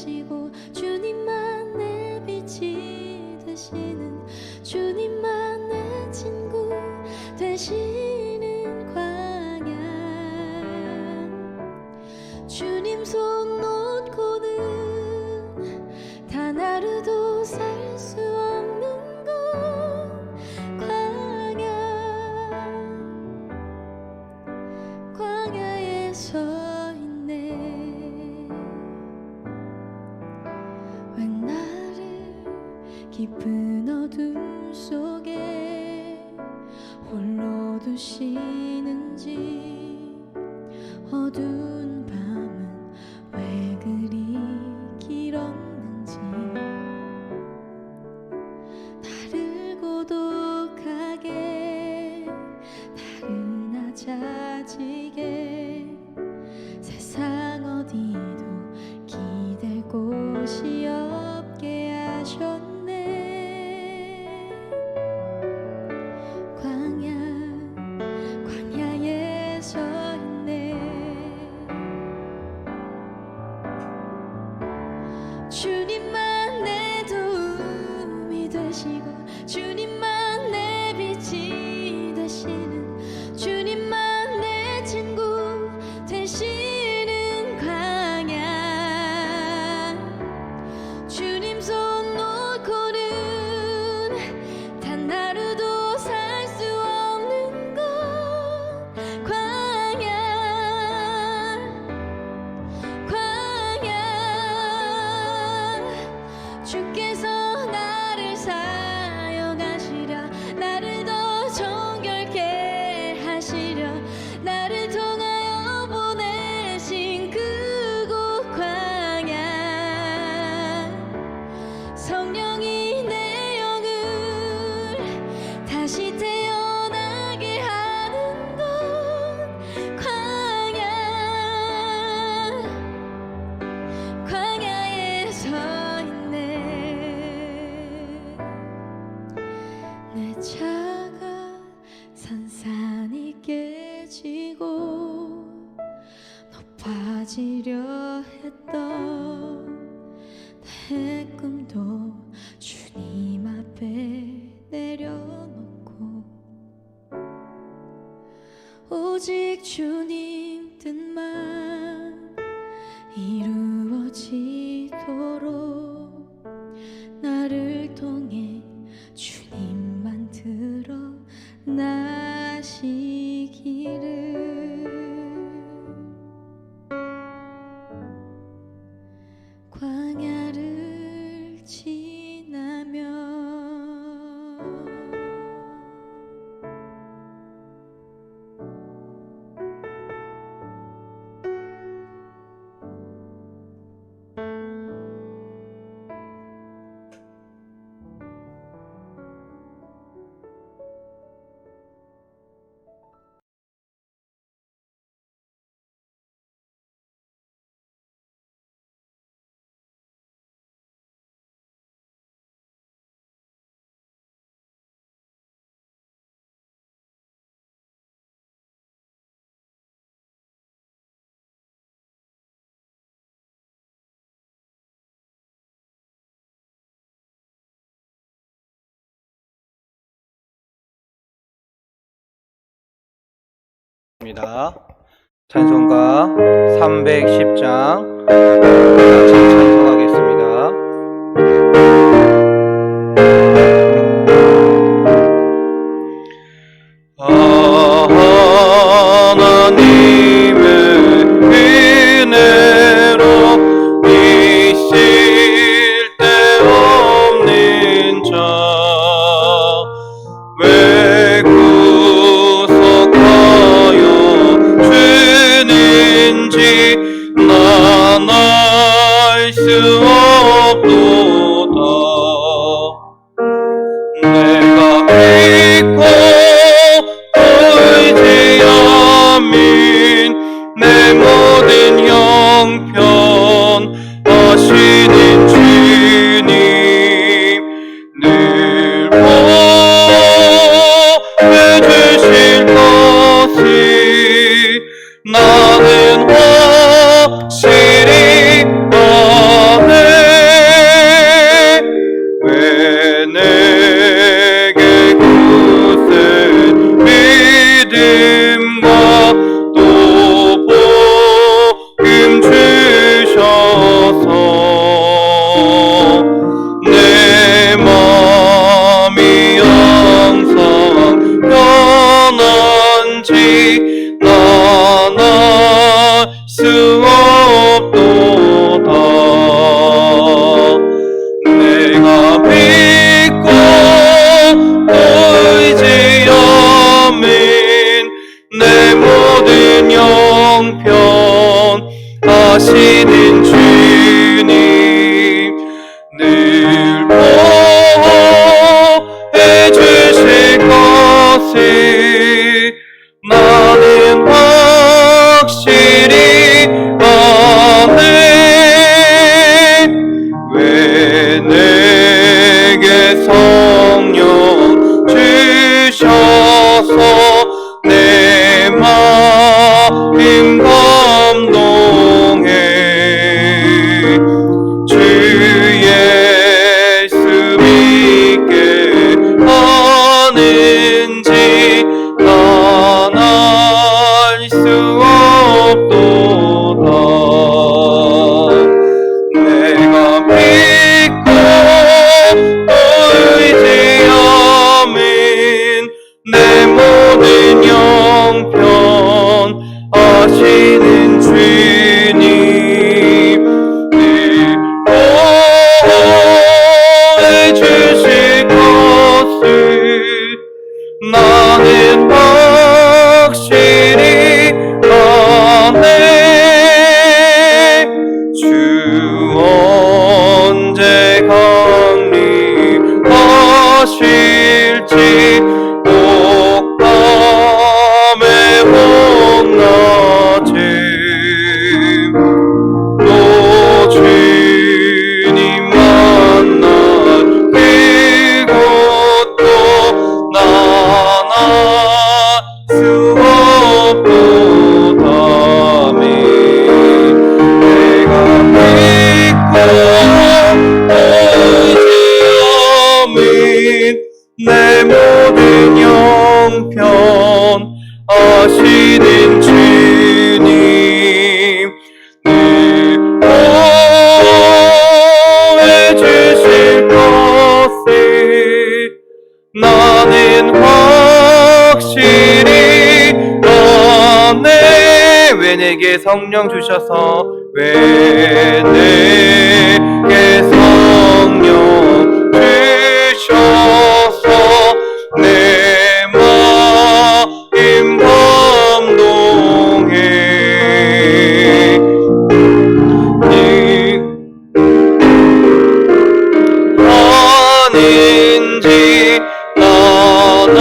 되시고 주님만 내 빛이 되시는 주님만 내 친구 되시는 광야 주님 손 놓고는 단 하루도 살 수 없는 곳 광야에 서 있네 왜 나를 깊은 어둠 속에 홀로 두시는지 어두운 밤은 왜 그리 길었는지 나를 고독하게 나를 낮아지게 세상 어디도 기댈 곳이 없게 하셨네 광야에 서 있네 주님만 내 도움이 되시고 주님만 내 빛이 되시는 주님만 내 친구 되시는 광야 주님 손 놓고는 단 하루도 살 수 없는 곳 광야 주께서 나를 사용하시려 나를 더 정결케 하시려 나를 통하여 보내신 그곳 광야 성령이 내 영을 다시 태어나게 하는 곳 광야에 서 내 차가 산산이 깨지고 높아지려 했던 내 꿈도 주님 앞에 내려놓고 오직 주님 뜻만 이루어지도록 나를 통해 주님만 드러나시기를 광야를 지나며 찬송가 310장 같이 찬송하겠습니다. 하나님의 은혜로 있을 데 없는 자 왜 구속하여 주는지 난 알 수 없도다. 내가 믿고 돌지 않는 내 모든 형편 하시는 주님 늘 보여주실 것을 나는 확실히 아네. 의지함인 내 모든 형편 아시는 주님 늘 보호해 주실 것을 나는 확실히 아네. 왜 내게 성령 주셔서 왜 내게 성령 주셔서 내 마음 감동해. 하는지 난 알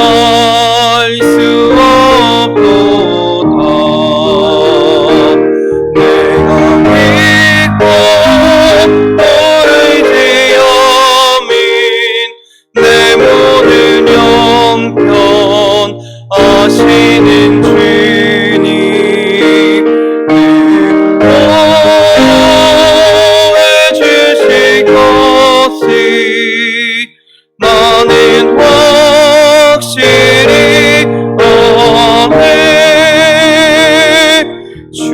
수 없도다. 내가 믿고 의지함인 내 모든 형편 아시는 주님 늘 보호해 주실 것을 나는 확실히 아네. 주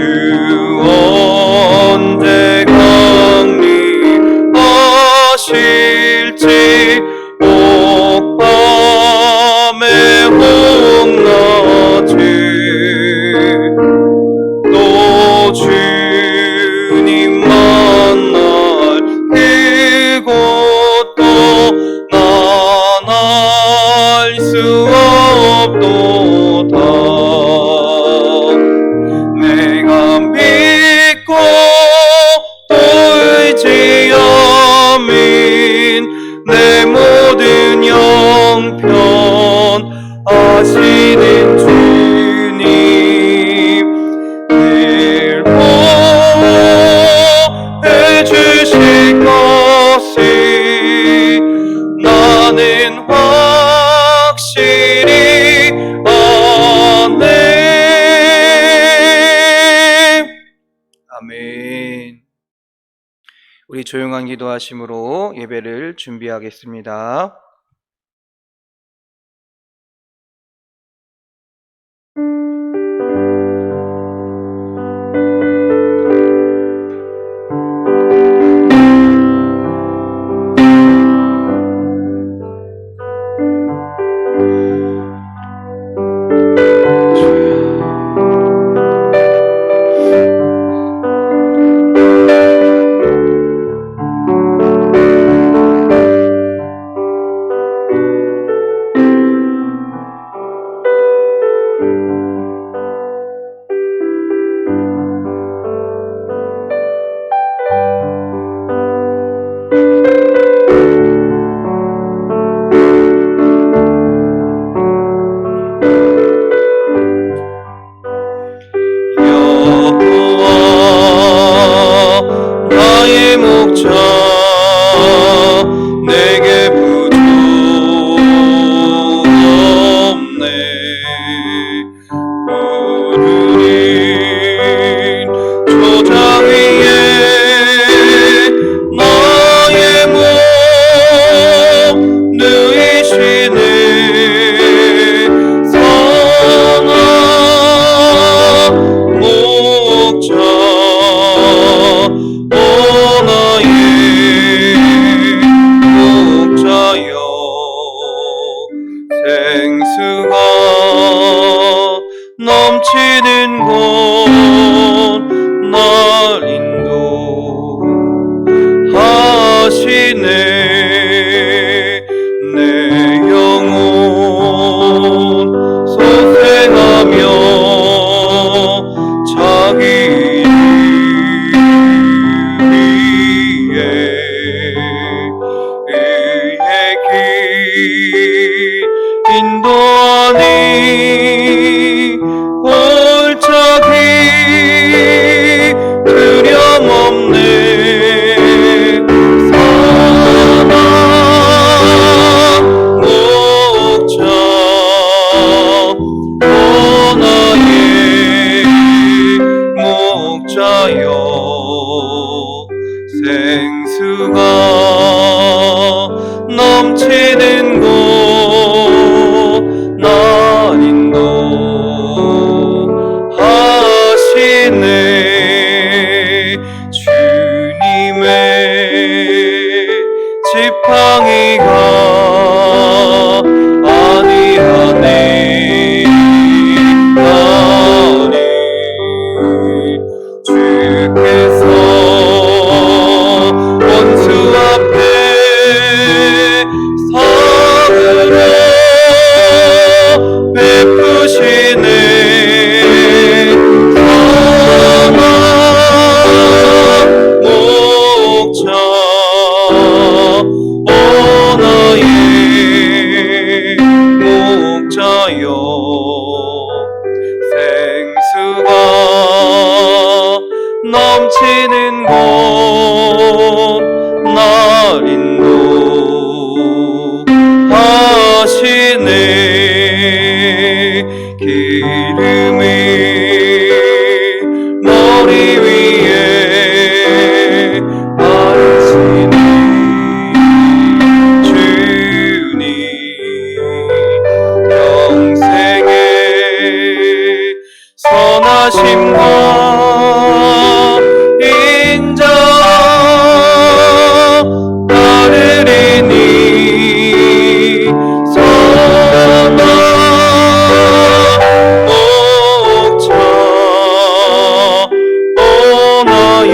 언제 강림하실지 옥밤의 홍낮에 또 주님 만날 그곳도 난 알 수 없도다. 내가 믿고 또 의지함인 내 모든 형편 아시는 주님 늘 보호해 주실 것을 나는 확실히 아네. 아멘. 우리 조용한 기도하심으로 예배를 준비하겠습니다. 내게 부족 없네. 푸르른 초장 위에 나의 몸 누이시네. 선한 목자 생수가 넘치는 곳 날 인도하시네. 내 영혼 소생하며 자기 위에 의의 길 인도하니 골짜기 두려움 없네. 생수가 넘치는 곳 날 인도하시네. 주님의 지팡이가 아니하네. 나를 주께서 원수 앞에 사으려 베푸시네. 선한 목자 오 나의 목자여. 생수가 넘치는 곳 날 인도하시네. 기름이 머리 위에 바르시네. 주님 영생의 선하심과 인자 따르리니. 선한 목자 오 나의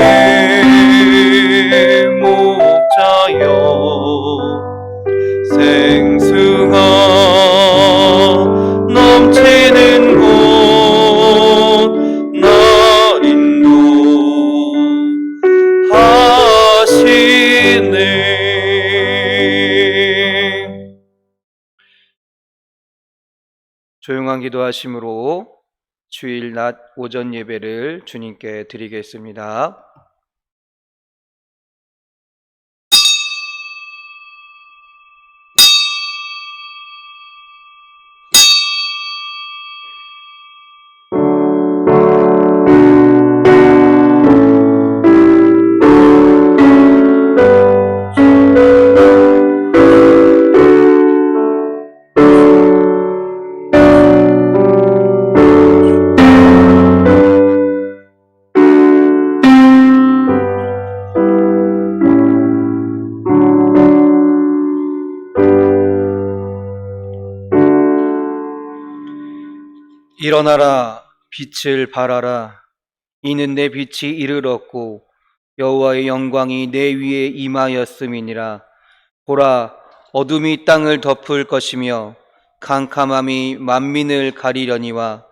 목자여. 생수가 넘치는 곳 날 인도하시네. 조용한 기도하심으로 주일 낮 오전 예배를 주님께 드리겠습니다. 일어나라, 빛을 발하라. 이는 내 빛이 이르렀고 여호와의 영광이 내 위에 임하였음이니라. 보라, 어둠이 땅을 덮을 것이며 캄캄함이 만민을 가리려니와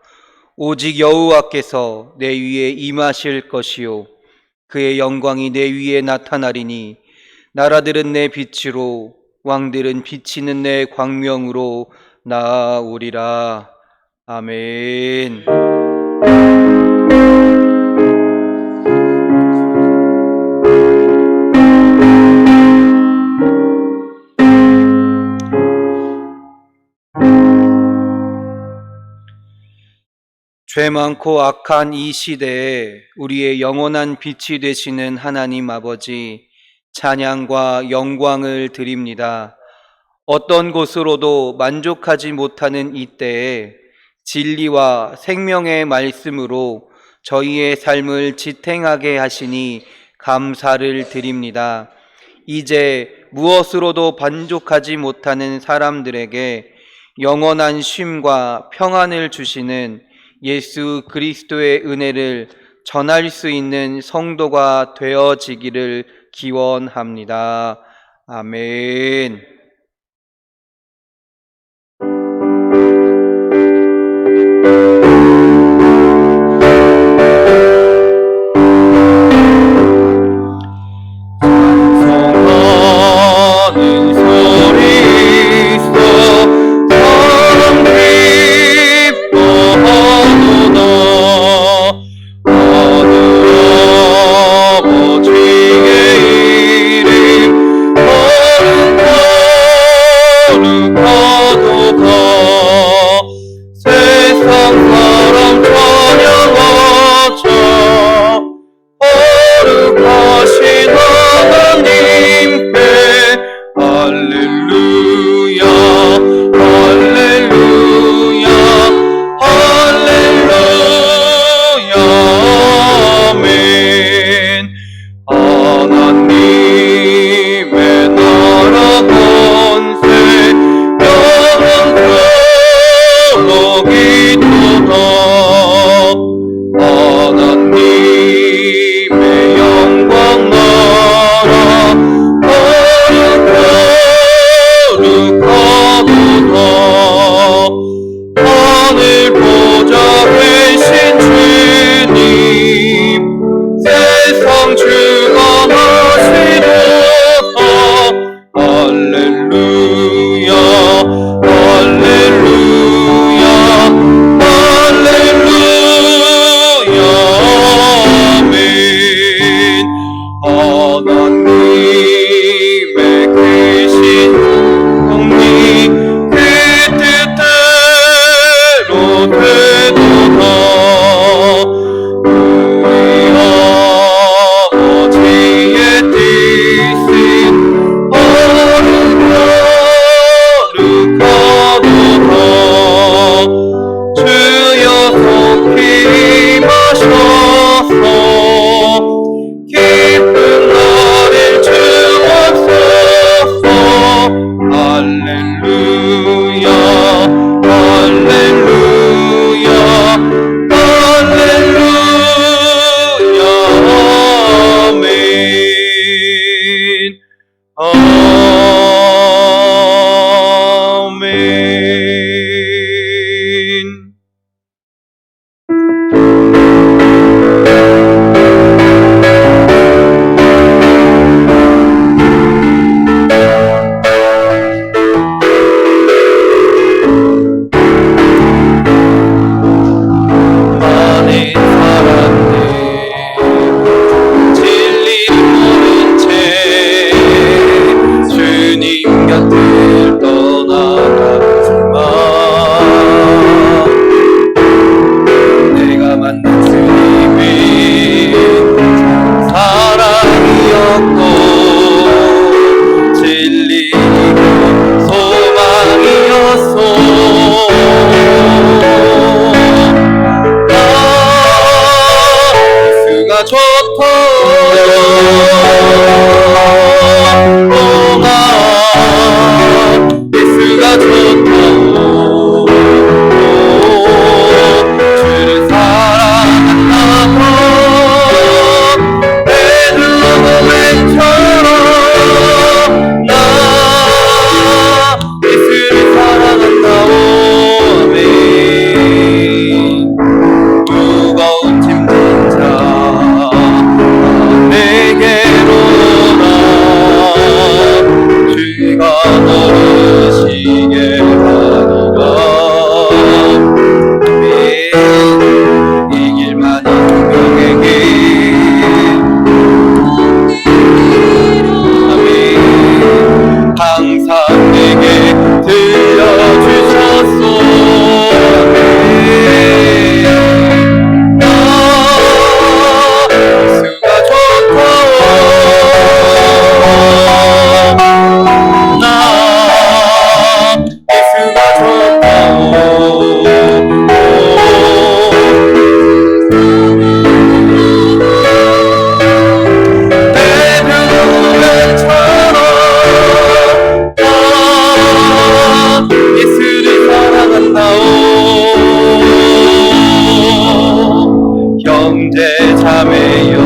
오직 여호와께서 내 위에 임하실 것이요 그의 영광이 내 위에 나타나리니. 나라들은 내 빛으로 왕들은 비치는 내 광명으로 나아오리라. 아멘. 죄 많고 악한 이 시대에 우리의 영원한 빛이 되시는 하나님 아버지, 찬양과 영광을 드립니다. 어떤 곳으로도 만족하지 못하는 이때에 진리와 생명의 말씀으로 저희의 삶을 지탱하게 하시니 감사를 드립니다. 이제 무엇으로도 만족하지 못하는 사람들에게 영원한 쉼과 평안을 주시는 예수 그리스도의 은혜를 전할 수 있는 성도가 되어지기를 기원합니다. 아멘. 아버지의 이름 거룩하게 하나님의 크신 정리 그 뜻대로 되도다. 우리 아버지의 뜻은 거룩하도다. 주여 속히 마셔서 깊은 나를 주옵소서. 할렐루야 할렐루야 할렐루야 아멘. 아멘. 많은 사람들 진리 모른 채 주님 곁을 떠나갔지만 내가 만난 주님이 사랑이었고 진리이고 소망이었소. 예수가 좋다. 예수가 좋다. 주를 사랑한다고 베들레헴처럼 나 예수를 사랑한다고. 아멘. 무거운 짐진 자 내게로 나 주가 걸으시게 하리라. 아멘. 이 길만이 분명하게. 아멘. 항상 내게 들려주셨소. 아멘. 예수가 좋다. 나 예수가 좋다. 베들레헴처럼 나 예수를 사랑한다오. 형제 자매여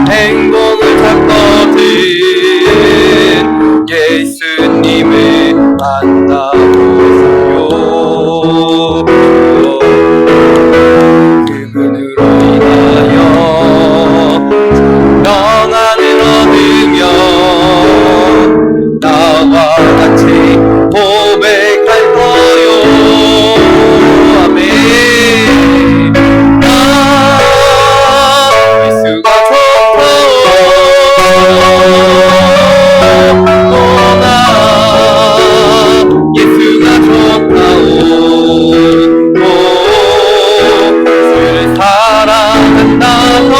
행복을 찾거든 예수님을 만나보세요. 그분으로 인하여 평안을 얻으며 나와 같이 고백할 거요. 아멘. 나 예수가 좋다. 나 예수가 좋다오. 주를 사랑한다고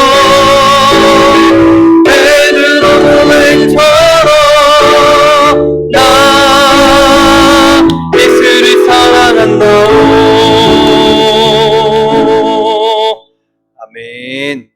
베들레헴처럼 나 예수를 사랑한다오. 아멘.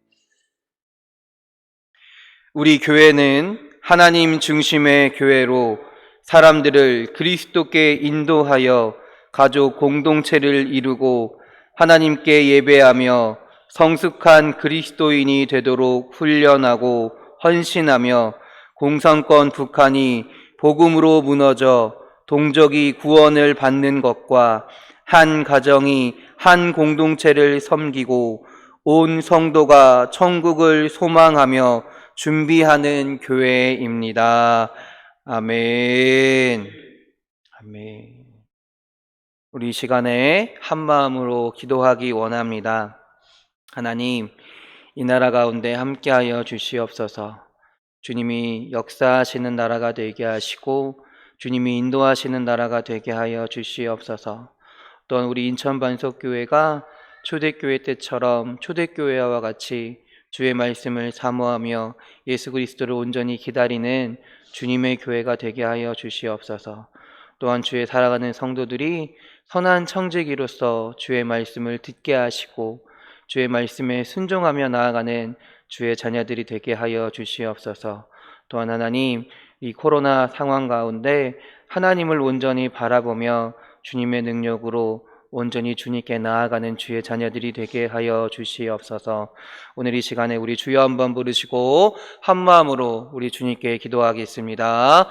우리 교회는 하나님 중심의 교회로 사람들을 그리스도께 인도하여 가족 공동체를 이루고 하나님께 예배하며 성숙한 그리스도인이 되도록 훈련하고 헌신하며 공산권 북한이 복음으로 무너져 동족이 구원을 받는 것과 한 가정이 한 공동체를 섬기고 온 성도가 천국을 소망하며 준비하는 교회입니다. 아멘. 아멘. 우리 시간에 한 마음으로 기도하기 원합니다. 하나님, 이 나라 가운데 함께하여 주시옵소서. 주님이 역사하시는 나라가 되게 하시고 주님이 인도하시는 나라가 되게 하여 주시옵소서. 또한 우리 인천 반석교회가 초대교회 때처럼 초대교회와 같이 주의 말씀을 사모하며 예수 그리스도를 온전히 기다리는 주님의 교회가 되게 하여 주시옵소서. 또한 주의 살아가는 성도들이 선한 청지기로서 주의 말씀을 듣게 하시고 주의 말씀에 순종하며 나아가는 주의 자녀들이 되게 하여 주시옵소서. 또한 하나님, 이 코로나 상황 가운데 하나님을 온전히 바라보며 주님의 능력으로 온전히 주님께 나아가는 주의 자녀들이 되게 하여 주시옵소서. 오늘 이 시간에 우리 주여 한번 부르시고 한 마음으로 우리 주님께 기도하겠습니다.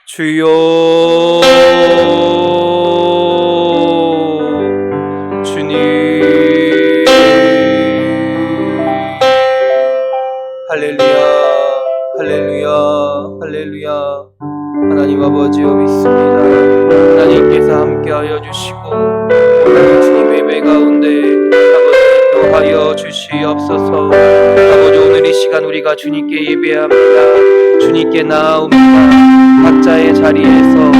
주여, 주님, 할렐루야, 할렐루야, 할렐루야. 하나님 아버지여 믿습니다. 하나님께서 함께하여 주시고 오늘 주님의 예배 가운데 아버지 인도하여 주시옵소서. 아버지 오늘 이 시간 우리가 주님께 예배합니다. 주님께 나아옵니다. 각자의 자리에서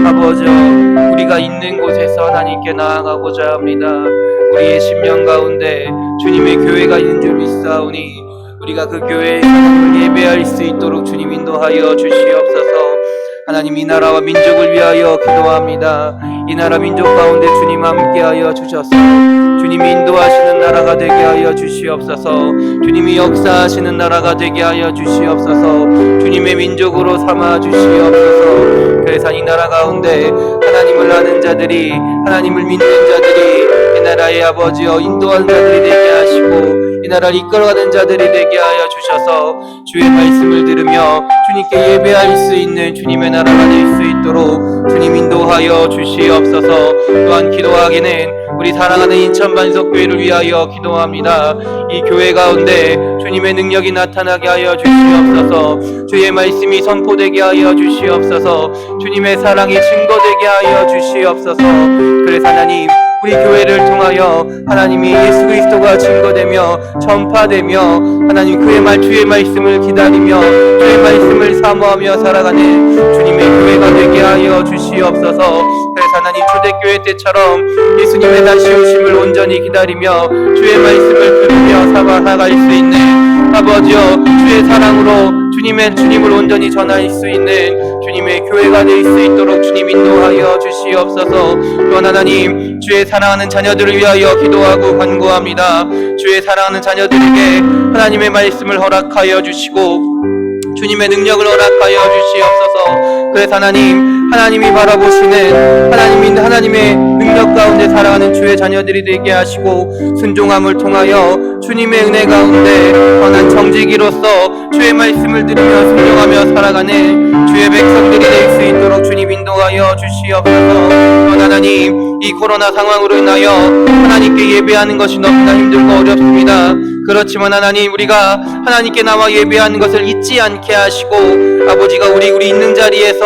아버지 우리가 있는 곳에서 하나님께 나아가고자 합니다. 우리의 심령 가운데 주님의 교회가 있는 줄 믿사오니 우리가 그 교회에 하나님을 예배할 수 있도록 주님 인도하여 주시옵소서. 하나님 이 나라와 민족을 위하여 기도합니다. 이 나라 민족 가운데 주님 함께하여 주셔서 주님이 인도하시는 나라가 되게 하여 주시옵소서. 주님이 역사하시는 나라가 되게 하여 주시옵소서. 주님의 민족으로 삼아 주시옵소서. 그래서 이 나라 가운데 하나님을 아는 자들이 하나님을 믿는 자들이 이 나라의 아버지여 인도한 자들이 되게 하시고 이 나라를 이끌어가는 자들이 되게 하여 주셔서 주의 말씀을 들으며 주님께 예배할 수 있는 주님의 나라가 될 수 있도록 주님 인도하여 주시옵소서. 또한 기도하기는 우리 사랑하는 인천 반석교회를 위하여 기도합니다. 이 교회 가운데 주님의 능력이 나타나게 하여 주시옵소서. 주의 말씀이 선포되게 하여 주시옵소서. 주님의 사랑이 증거되게 하여 주시옵소서. 그래서 하나님 우리 교회를 통하여 하나님이 예수 그리스도가 증거되며 전파되며 하나님 주의 말씀을 기다리며 주의 말씀을 사모하며 살아가는 주님의 교회가 되게 하여 주시옵소서. 그래서 하나님 초대교회 때처럼 예수님의 다시 오심을 온전히 기다리며 주의 말씀을 들으며 살아갈 수 있는 아버지여 주의 사랑으로 주님을 온전히 전할 수 있는 주님의 교회가 될 수 있도록 주님 인도하여 주시옵소서. 또한 하나님 주의 사랑하는 자녀들을 위하여 기도하고 간구합니다. 주의 사랑하는 자녀들에게 하나님의 말씀을 허락하여 주시고 주님의 능력을 허락하여 주시옵소서. 그래서 하나님이 바라보시는 하나님의 능력 가운데 살아가는 주의 자녀들이 되게 하시고 순종함을 통하여 주님의 은혜 가운데 선한 정직이로서 주의 말씀을 들으며 순종하며 살아가는 주의 백성들이 될 수 있도록 주님 인도하여 주시옵소서. 또한 하나님 이 코로나 상황으로 인하여 하나님께 예배하는 것이 너무나 힘들고 어렵습니다. 그렇지만 하나님 우리가 하나님께 나와 예배하는 것을 잊지 않게 하시고 아버지가 우리 있는 자리에서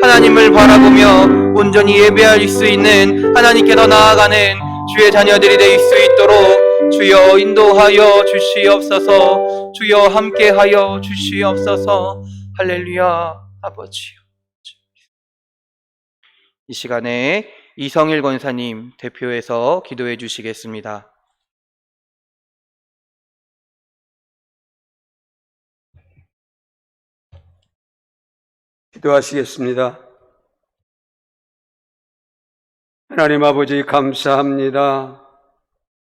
하나님을 바라보며 온전히 예배할 수 있는 하나님께 더 나아가는 주의 자녀들이 될 수 있도록 주여 인도하여 주시옵소서. 주여 함께하여 주시옵소서. 할렐루야. 아버지요. 이 시간에 이성일 권사님 대표해서 기도해 주시겠습니다. 기도하시겠습니다. 하나님 아버지 감사합니다.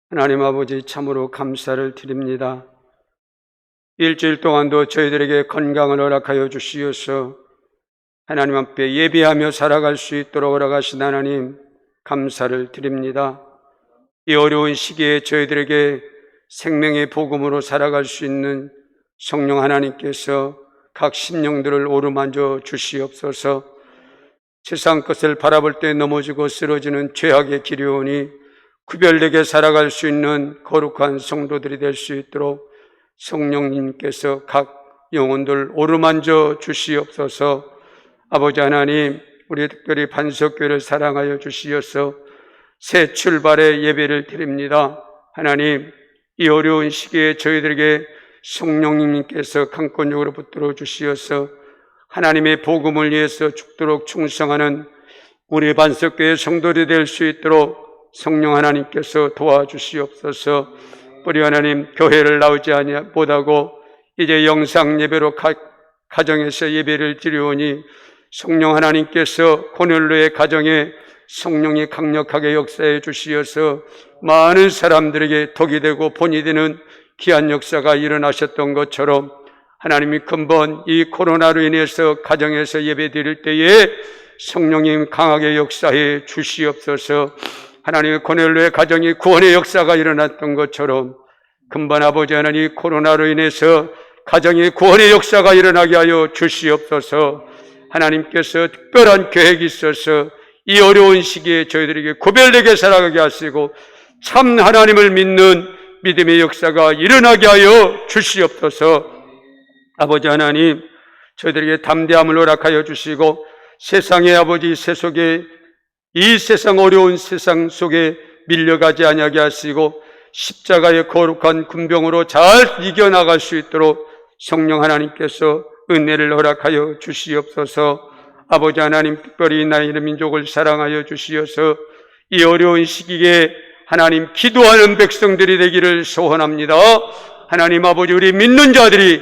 하나님 아버지 참으로 감사를 드립니다. 일주일 동안도 저희들에게 건강을 허락하여 주시어서 하나님 앞에 예배하며 살아갈 수 있도록 허락하신 하나님 감사를 드립니다. 이 어려운 시기에 저희들에게 생명의 복음으로 살아갈 수 있는 성령 하나님께서 각 심령들을 오르만져 주시옵소서. 세상 것을 바라볼 때 넘어지고 쓰러지는 죄악의 기류오니 구별되게 살아갈 수 있는 거룩한 성도들이 될 수 있도록 성령님께서 각 영혼들 오르만져 주시옵소서. 아버지 하나님, 우리 특별히 반석교회를 사랑하여 주시어서 새 출발의 예배를 드립니다. 하나님, 이 어려운 시기에 저희들에게 성령님께서 강권적으로 붙들어 주시어서 하나님의 복음을 위해서 죽도록 충성하는 우리 반석교회 성도들이 될 수 있도록 성령 하나님께서 도와주시옵소서. 우리 하나님, 교회를 나오지 못하고 이제 영상 예배로 가정에서 예배를 드리오니 성령 하나님께서 고넬로의 가정에 성령이 강력하게 역사해 주시어서 많은 사람들에게 덕이 되고 본이 되는 귀한 역사가 일어나셨던 것처럼 하나님이 근본 이 코로나로 인해서 가정에서 예배 드릴 때에 성령님 강하게 역사해 주시옵소서. 하나님의 고넬로의 가정이 구원의 역사가 일어났던 것처럼 근본 아버지 하나님, 코로나로 인해서 가정의 구원의 역사가 일어나게 하여 주시옵소서. 하나님께서 특별한 계획이 있어서 이 어려운 시기에 저희들에게 구별되게 살아가게 하시고 참 하나님을 믿는 믿음의 역사가 일어나게 하여 주시옵소서. 아버지 하나님, 저희들에게 담대함을 허락하여 주시고 세상의 아버지 세속에 이 세상 어려운 세상 속에 밀려가지 아니하게 하시고 십자가의 거룩한 군병으로 잘 이겨나갈 수 있도록 성령 하나님께서 은혜를 허락하여 주시옵소서. 아버지 하나님, 특별히 나의 민족을 사랑하여 주시어서 이 어려운 시기에 하나님 기도하는 백성들이 되기를 소원합니다. 하나님 아버지, 우리 믿는 자들이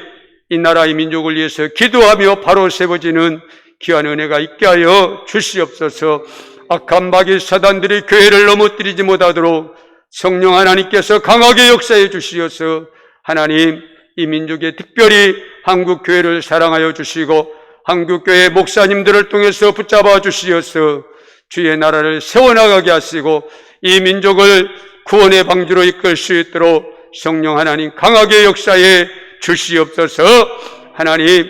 이 나라의 민족을 위해서 기도하며 바로 세워지는 귀한 은혜가 있게 하여 주시옵소서. 악한 마귀 사단들이 교회를 넘어뜨리지 못하도록 성령 하나님께서 강하게 역사해 주시어서 하나님, 이 민족에 특별히 한국 교회를 사랑하여 주시고 한국 교회 목사님들을 통해서 붙잡아 주시어서 주의 나라를 세워나가게 하시고 이 민족을 구원의 방주로 이끌 수 있도록 성령 하나님 강하게 역사해 주시옵소서. 하나님,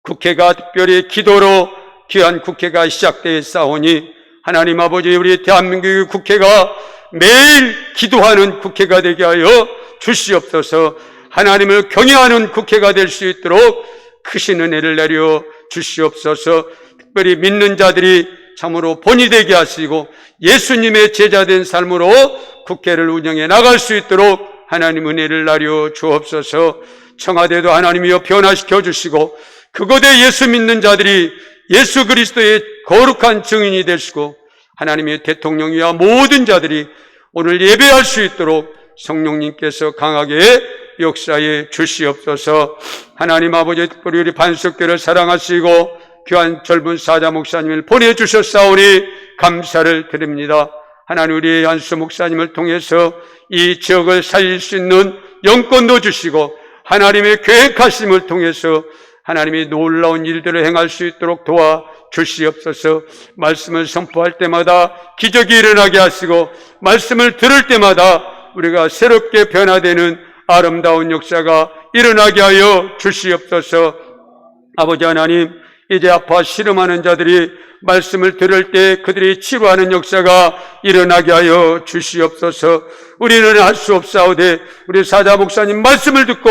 국회가 특별히 기도로 귀한 국회가 시작되어 싸우니 하나님 아버지, 우리 대한민국의 국회가 매일 기도하는 국회가 되게 하여 주시옵소서. 하나님을 경외하는 국회가 될 수 있도록 크신 은혜를 내려 주시옵소서. 특별히 믿는 자들이 참으로 본이 되게 하시고 예수님의 제자된 삶으로 국회를 운영해 나갈 수 있도록 하나님 은혜를 내려 주옵소서. 청와대도 하나님이여 변화시켜 주시고 그곳에 예수 믿는 자들이 예수 그리스도의 거룩한 증인이 되시고 하나님의 대통령이와 모든 자들이 오늘 예배할 수 있도록 성령님께서 강하게 역사해 주시옵소서. 하나님 아버지, 특별히 우리 반석교를 사랑하시고 귀한 젊은 사자 목사님을 보내주셨사오니 감사를 드립니다. 하나님, 우리 안수 목사님을 통해서 이 지역을 살릴 수 있는 영권도 주시고 하나님의 계획하심을 통해서 하나님이 놀라운 일들을 행할 수 있도록 도와 주시옵소서. 말씀을 선포할 때마다 기적이 일어나게 하시고 말씀을 들을 때마다 우리가 새롭게 변화되는 아름다운 역사가 일어나게 하여 주시옵소서. 아버지 하나님, 이제 아파 씨름하는 자들이 말씀을 들을 때 그들이 치료하는 역사가 일어나게 하여 주시옵소서. 우리는 할 수 없사오되 우리 사자 목사님 말씀을 듣고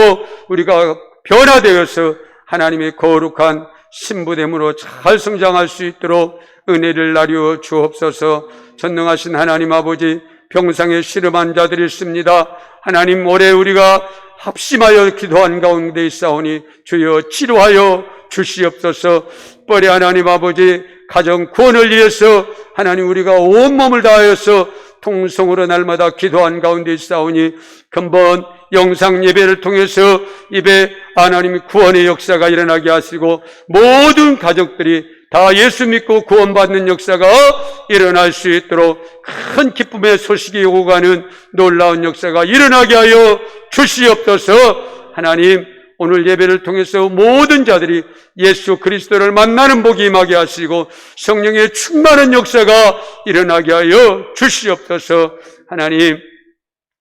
우리가 변화되어서 하나님의 거룩한 신부됨으로 잘 성장할 수 있도록 은혜를 나려 주옵소서. 전능하신 하나님 아버지, 병상에 씨름한 자들이 있습니다. 하나님, 올해 우리가 합심하여 기도한 가운데 있사오니 주여 치료하여 주시옵소서. 특별히 하나님 아버지, 가정 구원을 위해서 하나님 우리가 온몸을 다하여서 통성으로 날마다 기도한 가운데 있사오니 근본 영상 예배를 통해서 입에 하나님의 구원의 역사가 일어나게 하시고 모든 가족들이 다 예수 믿고 구원받는 역사가 일어날 수 있도록 큰 기쁨의 소식이 오고 가는 놀라운 역사가 일어나게 하여 주시옵소서. 하나님, 오늘 예배를 통해서 모든 자들이 예수 그리스도를 만나는 복이 임하게 하시고 성령의 충만한 역사가 일어나게 하여 주시옵소서. 하나님,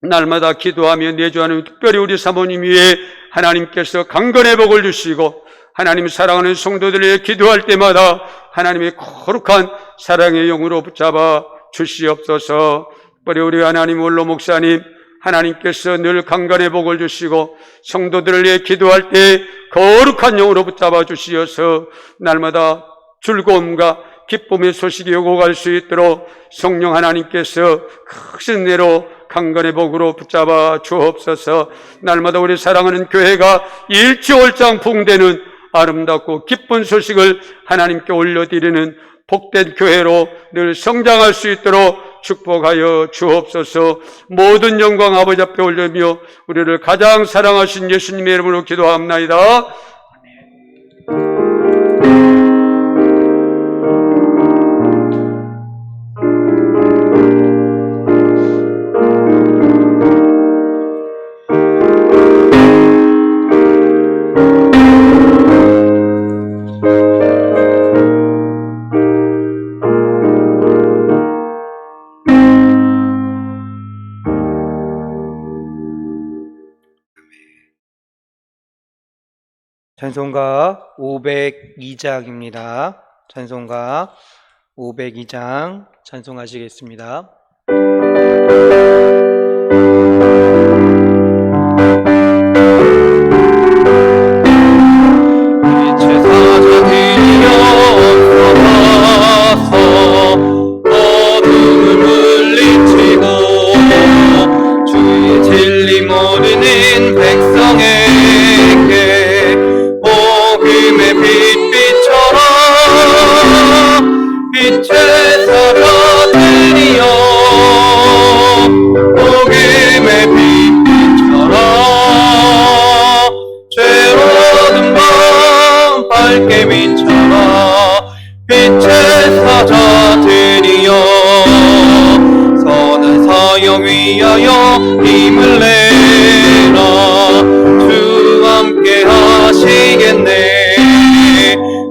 날마다 기도하며 내주하는 특별히 우리 사모님 위에 하나님께서 강건의 복을 주시고 하나님 사랑하는 성도들에게 기도할 때마다 하나님의 거룩한 사랑의 영으로 붙잡아 주시옵소서. 특별히 우리 하나님 원로 목사님, 하나님께서 늘 강건의 복을 주시고 성도들을 위해 기도할 때 거룩한 영으로 붙잡아 주시어서 날마다 즐거움과 기쁨의 소식이 오고 갈 수 있도록 성령 하나님께서 크신 은혜로 강건의 복으로 붙잡아 주옵소서. 날마다 우리 사랑하는 교회가 일취월장풍되는 아름답고 기쁜 소식을 하나님께 올려드리는 복된 교회로 늘 성장할 수 있도록 축복하여 주옵소서. 모든 영광 아버지 앞에 올리며 우리를 가장 사랑하신 예수님의 이름으로 기도합나이다. 찬송가 502장입니다. 찬송가 502장 찬송하시겠습니다. 위하여 힘을 내라. 주 함께 하시겠네.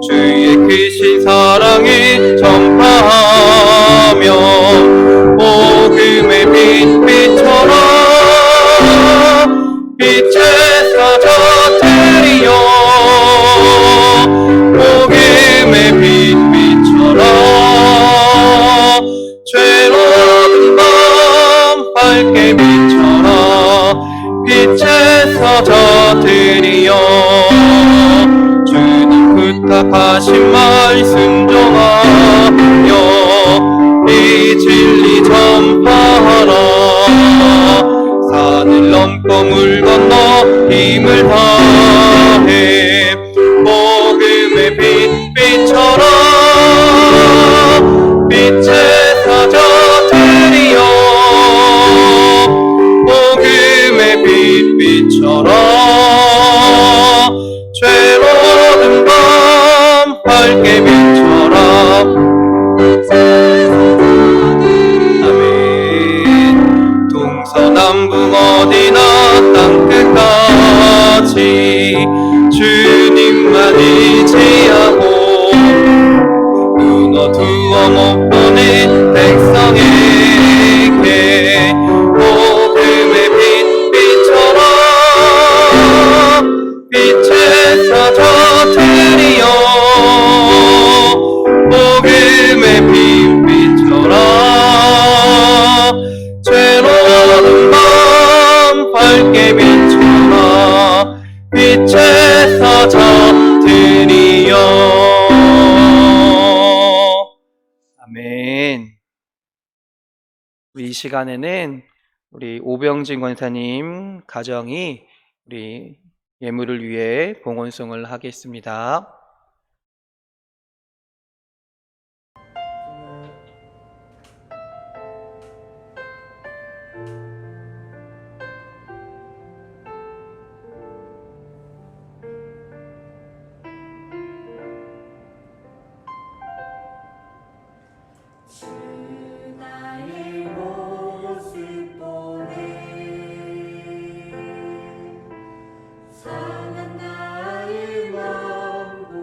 주의 크신 사랑을 전파하며 복음의 빛비춰라. 빛의 사자 되리여 복음의 빛비춰라. 죄로운 밤 밝게 비춰라. 빛의 사자 되리여 주님 부탁하신 말 순종하여 이 진리 전파하라. 산을 넘고 물 건너 힘을 다해 복음의 빛 비춰라. 빛의 사자 되리여 복음의 빛 비춰라. 죄로운 밤 밝게 비춰라. 아멘. 동서남북 어디나 땅끝까지 주님만 의지하고 눈어두어 못 보는 백성에게 복음의 빛 비춰라. 빛의 사자 되리여 복음의 빛 비춰라. 죄로운 밤 밝게 비춰라. 빛의 사자 되리여. 아멘. 우리 이 시간에는 우리 오병진 권사님 가정이 우리 예물을 위해 봉헌송을 하겠습니다. 상한 나의 마음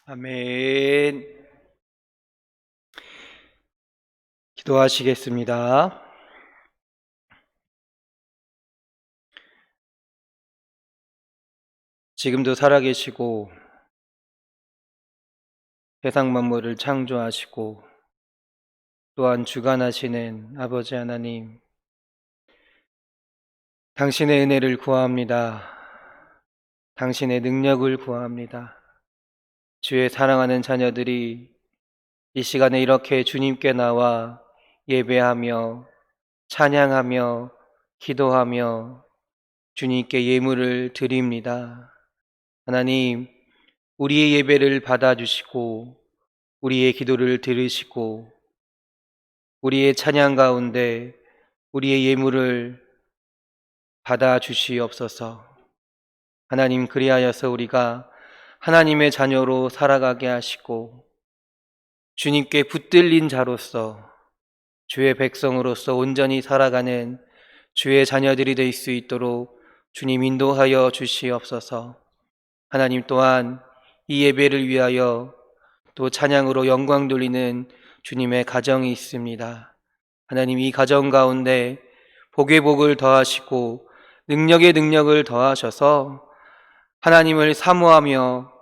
아멘. 기도하시겠습니다. 지금도 살아계시고 세상 만물을 창조하시고 또한 주관하시는 아버지 하나님, 당신의 은혜를 구합니다. 당신의 능력을 구합니다. 주의 사랑하는 자녀들이 이 시간에 이렇게 주님께 나와 예배하며 찬양하며 기도하며 주님께 예물을 드립니다. 하나님, 우리의 예배를 받아주시고 우리의 기도를 들으시고 우리의 찬양 가운데 우리의 예물을 받아주시옵소서. 하나님, 그리하여서 우리가 하나님의 자녀로 살아가게 하시고 주님께 붙들린 자로서 주의 백성으로서 온전히 살아가는 주의 자녀들이 될 수 있도록 주님 인도하여 주시옵소서. 하나님, 또한 이 예배를 위하여 또 찬양으로 영광 돌리는 주님의 가정이 있습니다. 하나님, 이 가정 가운데 복의 복을 더하시고 능력의 능력을 더하셔서 하나님을 사모하며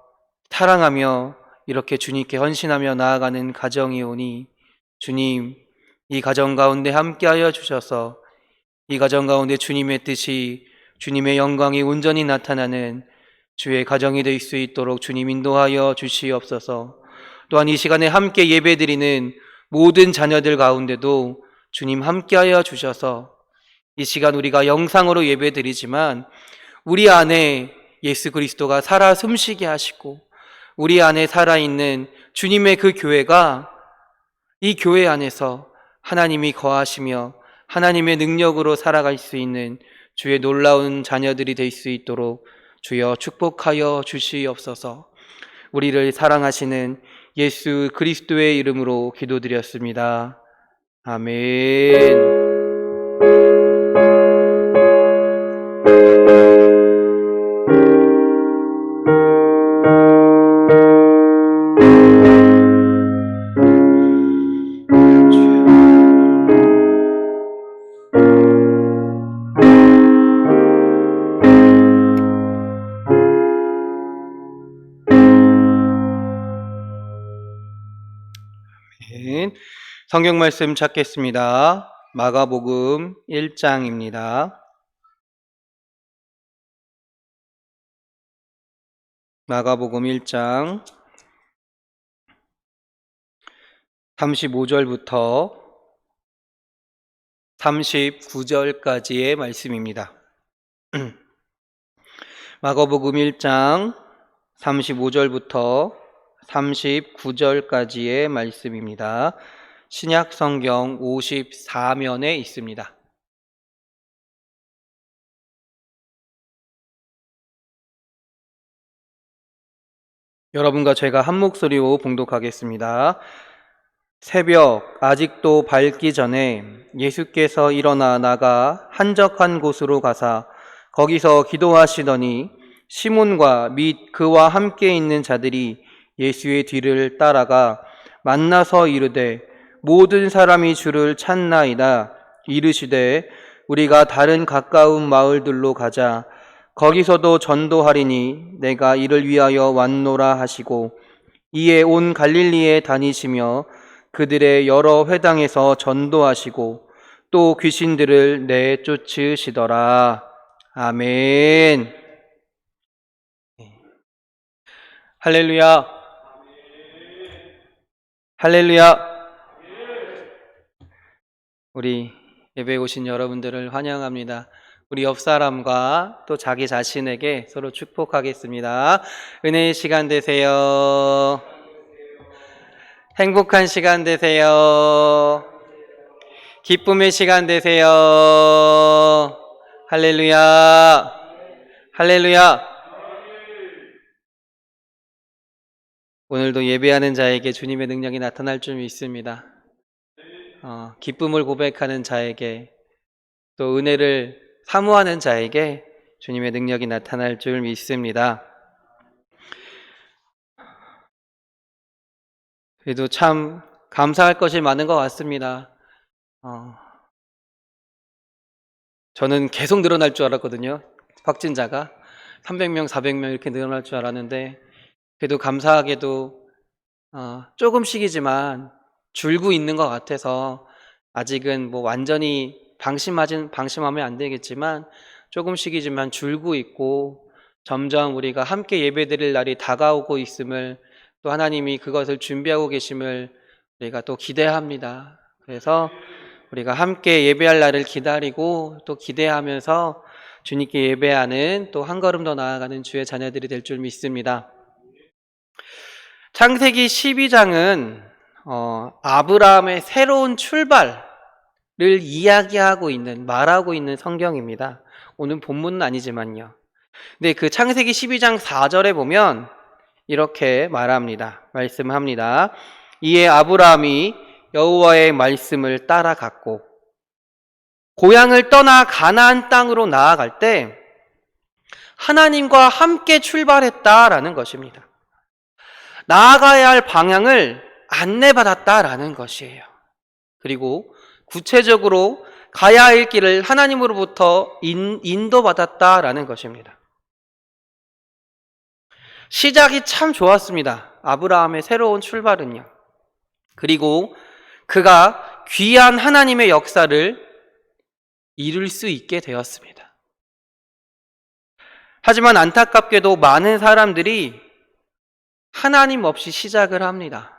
사랑하며 이렇게 주님께 헌신하며 나아가는 가정이 오니 주님, 이 가정 가운데 함께하여 주셔서 이 가정 가운데 주님의 뜻이, 주님의 영광이 온전히 나타나는 주의 가정이 될 수 있도록 주님 인도하여 주시옵소서. 또한 이 시간에 함께 예배드리는 모든 자녀들 가운데도 주님 함께하여 주셔서 이 시간 우리가 영상으로 예배드리지만 우리 안에 예수 그리스도가 살아 숨쉬게 하시고 우리 안에 살아있는 주님의 그 교회가 이 교회 안에서 하나님이 거하시며 하나님의 능력으로 살아갈 수 있는 주의 놀라운 자녀들이 될 수 있도록 주여 축복하여 주시옵소서. 우리를 사랑하시는 예수 그리스도의 이름으로 기도드렸습니다. 아멘. 성경 말씀 찾겠습니다. 마가복음 1장입니다. 마가복음 1장 35절부터 39절까지의 말씀입니다. 마가복음 1장 35절부터 39절까지의 말씀입니다. 신약 성경 54면에 있습니다. 여러분과 제가 한 목소리로 봉독하겠습니다. 새벽 아직도 밝기 전에 예수께서 일어나 나가 한적한 곳으로 가사 거기서 기도하시더니 시몬과 및 그와 함께 있는 자들이 예수의 뒤를 따라가 만나서 이르되 모든 사람이 주를 찾나이다. 이르시되 우리가 다른 가까운 마을들로 가자. 거기서도 전도하리니 내가 이를 위하여 왔노라 하시고 이에 온 갈릴리에 다니시며 그들의 여러 회당에서 전도하시고 또 귀신들을 내쫓으시더라. 아멘. 할렐루야. 할렐루야. 우리 예배에 오신 여러분들을 환영합니다. 우리 옆 사람과 또 자기 자신에게 서로 축복하겠습니다. 은혜의 시간 되세요. 행복한 시간 되세요. 기쁨의 시간 되세요. 할렐루야. 할렐루야. 오늘도 예배하는 자에게 주님의 능력이 나타날 줄 믿습니다. 기쁨을 고백하는 자에게 또 은혜를 사모하는 자에게 주님의 능력이 나타날 줄 믿습니다. 그래도 참 감사할 것이 많은 것 같습니다. 저는 계속 늘어날 줄 알았거든요. 확진자가 300명, 400명 이렇게 늘어날 줄 알았는데 그래도 감사하게도 조금씩이지만 줄고 있는 것 같아서 아직은 뭐 완전히 방심하면 안 되겠지만 조금씩이지만 줄고 있고 점점 우리가 함께 예배드릴 날이 다가오고 있음을 또 하나님이 그것을 준비하고 계심을 우리가 또 기대합니다. 그래서 우리가 함께 예배할 날을 기다리고 또 기대하면서 주님께 예배하는 또 한 걸음 더 나아가는 주의 자녀들이 될 줄 믿습니다. 창세기 12장은 아브라함의 새로운 출발을 말하고 있는 성경입니다. 오늘 본문은 아니지만요. 근데 그 창세기 12장 4절에 보면 이렇게 말씀합니다. 이에 아브라함이 여호와의 말씀을 따라갔고 고향을 떠나 가나안 땅으로 나아갈 때 하나님과 함께 출발했다라는 것입니다. 나아가야 할 방향을 안내받았다라는 것이에요. 그리고 구체적으로 가야 할 길을 하나님으로부터 인도받았다라는 것입니다. 시작이 참 좋았습니다. 아브라함의 새로운 출발은요. 그리고 그가 귀한 하나님의 역사를 이룰 수 있게 되었습니다. 하지만 안타깝게도 많은 사람들이 하나님 없이 시작을 합니다.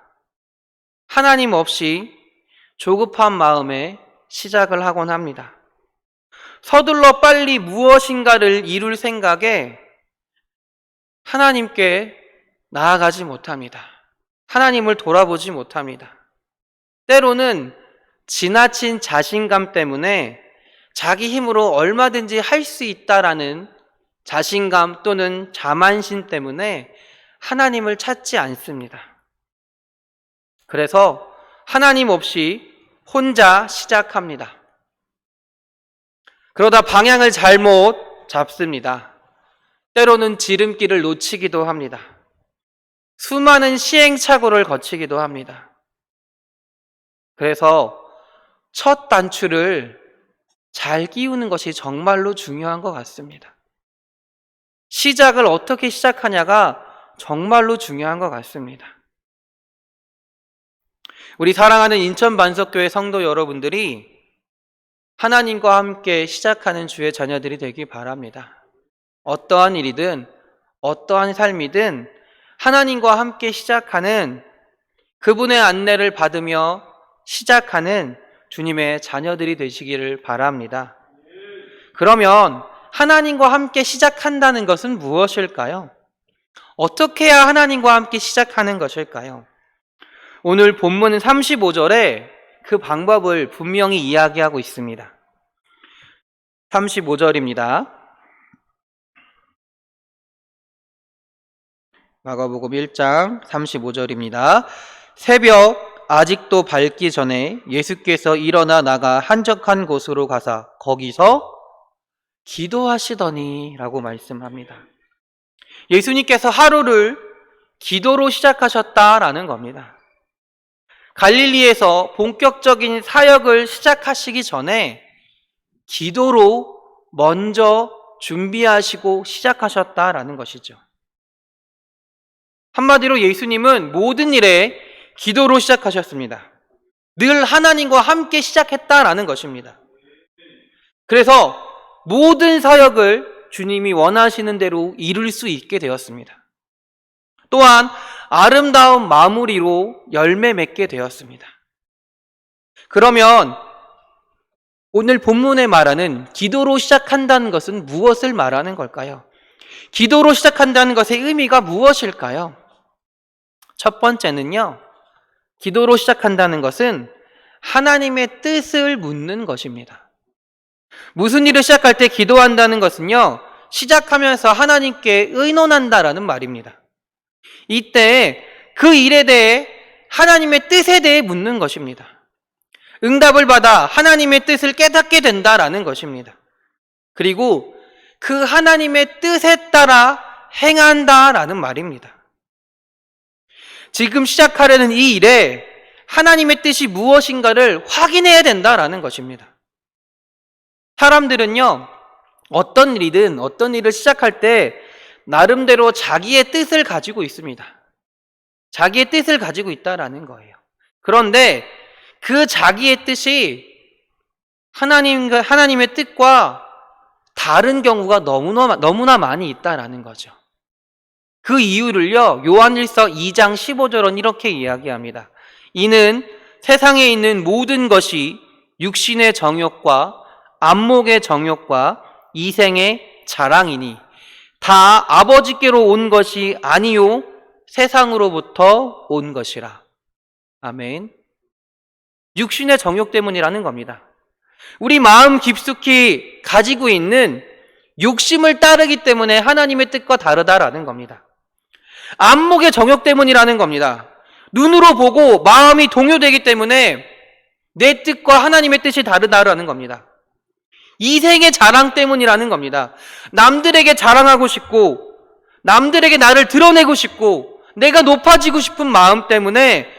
하나님 없이 조급한 마음에 시작을 하곤 합니다. 서둘러 빨리 무엇인가를 이룰 생각에 하나님께 나아가지 못합니다. 하나님을 돌아보지 못합니다. 때로는 지나친 자신감 때문에 자기 힘으로 얼마든지 할 수 있다라는 자신감 또는 자만심 때문에 하나님을 찾지 않습니다. 그래서 하나님 없이 혼자 시작합니다. 그러다 방향을 잘못 잡습니다. 때로는 지름길을 놓치기도 합니다. 수많은 시행착오를 거치기도 합니다. 그래서 첫 단추를 잘 끼우는 것이 정말로 중요한 것 같습니다. 시작을 어떻게 시작하냐가 정말로 중요한 것 같습니다. 우리 사랑하는 인천반석교회 성도 여러분들이 하나님과 함께 시작하는 주의 자녀들이 되기 바랍니다. 어떠한 일이든 어떠한 삶이든 하나님과 함께 시작하는 그분의 안내를 받으며 시작하는 주님의 자녀들이 되시기를 바랍니다. 그러면 하나님과 함께 시작한다는 것은 무엇일까요? 어떻게 해야 하나님과 함께 시작하는 것일까요? 오늘 본문 35절에 그 방법을 분명히 이야기하고 있습니다. 35절입니다. 마가복음 1장 35절입니다. 새벽 아직도 밝기 전에 예수께서 일어나 나가 한적한 곳으로 가사 거기서 기도하시더니 라고 말씀합니다. 예수님께서 하루를 기도로 시작하셨다라는 겁니다. 갈릴리에서 본격적인 사역을 시작하시기 전에 기도로 먼저 준비하시고 시작하셨다라는 것이죠. 한마디로 예수님은 모든 일에 기도로 시작하셨습니다. 늘 하나님과 함께 시작했다라는 것입니다. 그래서 모든 사역을 주님이 원하시는 대로 이룰 수 있게 되었습니다. 또한 아름다운 마무리로 열매 맺게 되었습니다. 그러면 오늘 본문에 말하는 기도로 시작한다는 것은 무엇을 말하는 걸까요? 기도로 시작한다는 것의 의미가 무엇일까요? 첫 번째는요, 기도로 시작한다는 것은 하나님의 뜻을 묻는 것입니다. 무슨 일을 시작할 때 기도한다는 것은요, 시작하면서 하나님께 의논한다라는 말입니다. 이때 그 일에 대해 하나님의 뜻에 대해 묻는 것입니다. 응답을 받아 하나님의 뜻을 깨닫게 된다라는 것입니다. 그리고 그 하나님의 뜻에 따라 행한다라는 말입니다. 지금 시작하려는 이 일에 하나님의 뜻이 무엇인가를 확인해야 된다라는 것입니다. 사람들은요, 어떤 일이든 어떤 일을 시작할 때 나름대로 자기의 뜻을 가지고 있습니다. 자기의 뜻을 가지고 있다라는 거예요. 그런데 그 자기의 뜻이 하나님의 뜻과 다른 경우가 너무나 많이 있다라는 거죠. 그 이유를요, 요한일서 2장 15절은 이렇게 이야기합니다. 이는 세상에 있는 모든 것이 육신의 정욕과 안목의 정욕과 이생의 자랑이니 다 아버지께로 온 것이 아니요 세상으로부터 온 것이라. 아멘. 육신의 정욕 때문이라는 겁니다. 우리 마음 깊숙이 가지고 있는 욕심을 따르기 때문에 하나님의 뜻과 다르다라는 겁니다. 안목의 정욕 때문이라는 겁니다. 눈으로 보고 마음이 동요되기 때문에 내 뜻과 하나님의 뜻이 다르다라는 겁니다. 이생의 자랑 때문이라는 겁니다. 남들에게 자랑하고 싶고 남들에게 나를 드러내고 싶고 내가 높아지고 싶은 마음 때문에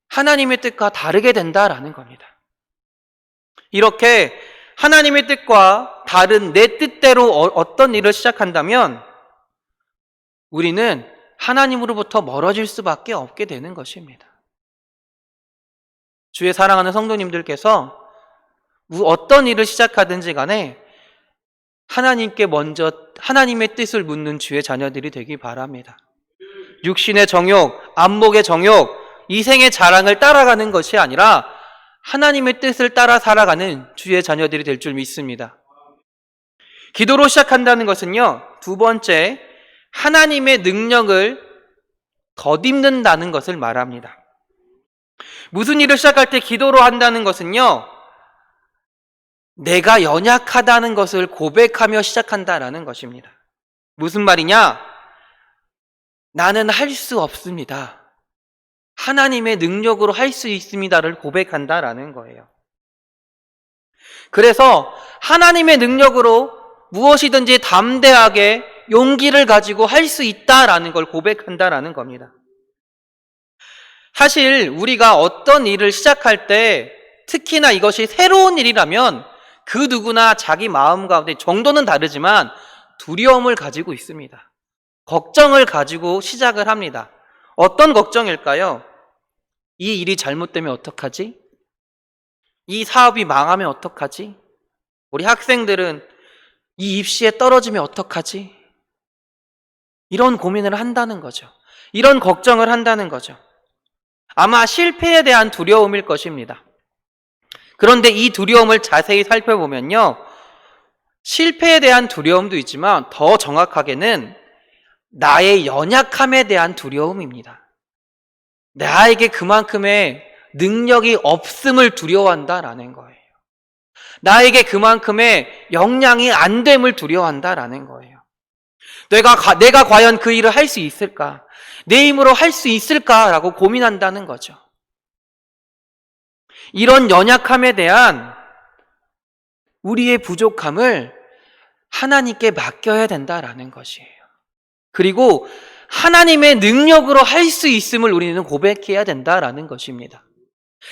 하나님의 뜻과 다르게 된다라는 겁니다. 이렇게 하나님의 뜻과 다른 내 뜻대로 어떤 일을 시작한다면 우리는 하나님으로부터 멀어질 수밖에 없게 되는 것입니다. 주의 사랑하는 성도님들께서 어떤 일을 시작하든지 간에 하나님께 먼저 하나님의 뜻을 묻는 주의 자녀들이 되기 바랍니다. 육신의 정욕, 안목의 정욕, 이생의 자랑을 따라가는 것이 아니라 하나님의 뜻을 따라 살아가는 주의 자녀들이 될 줄 믿습니다. 기도로 시작한다는 것은요, 두 번째, 하나님의 능력을 덧입는다는 것을 말합니다. 무슨 일을 시작할 때 기도로 한다는 것은요, 내가 연약하다는 것을 고백하며 시작한다라는 것입니다. 무슨 말이냐? 나는 할 수 없습니다. 하나님의 능력으로 할 수 있습니다를 고백한다라는 거예요. 그래서 하나님의 능력으로 무엇이든지 담대하게 용기를 가지고 할 수 있다라는 걸 고백한다라는 겁니다. 사실 우리가 어떤 일을 시작할 때 특히나 이것이 새로운 일이라면 그 누구나 자기 마음 가운데 정도는 다르지만 두려움을 가지고 있습니다. 걱정을 가지고 시작을 합니다. 어떤 걱정일까요? 이 일이 잘못되면 어떡하지? 이 사업이 망하면 어떡하지? 우리 학생들은 이 입시에 떨어지면 어떡하지? 이런 고민을 한다는 거죠. 이런 걱정을 한다는 거죠. 아마 실패에 대한 두려움일 것입니다. 그런데 이 두려움을 자세히 살펴보면요, 실패에 대한 두려움도 있지만 더 정확하게는 나의 연약함에 대한 두려움입니다. 나에게 그만큼의 능력이 없음을 두려워한다라는 거예요. 나에게 그만큼의 역량이 안 됨을 두려워한다라는 거예요. 내가 과연 그 일을 할 수 있을까? 내 힘으로 할 수 있을까라고 고민한다는 거죠. 이런 연약함에 대한 우리의 부족함을 하나님께 맡겨야 된다라는 것이에요. 그리고 하나님의 능력으로 할 수 있음을 우리는 고백해야 된다라는 것입니다.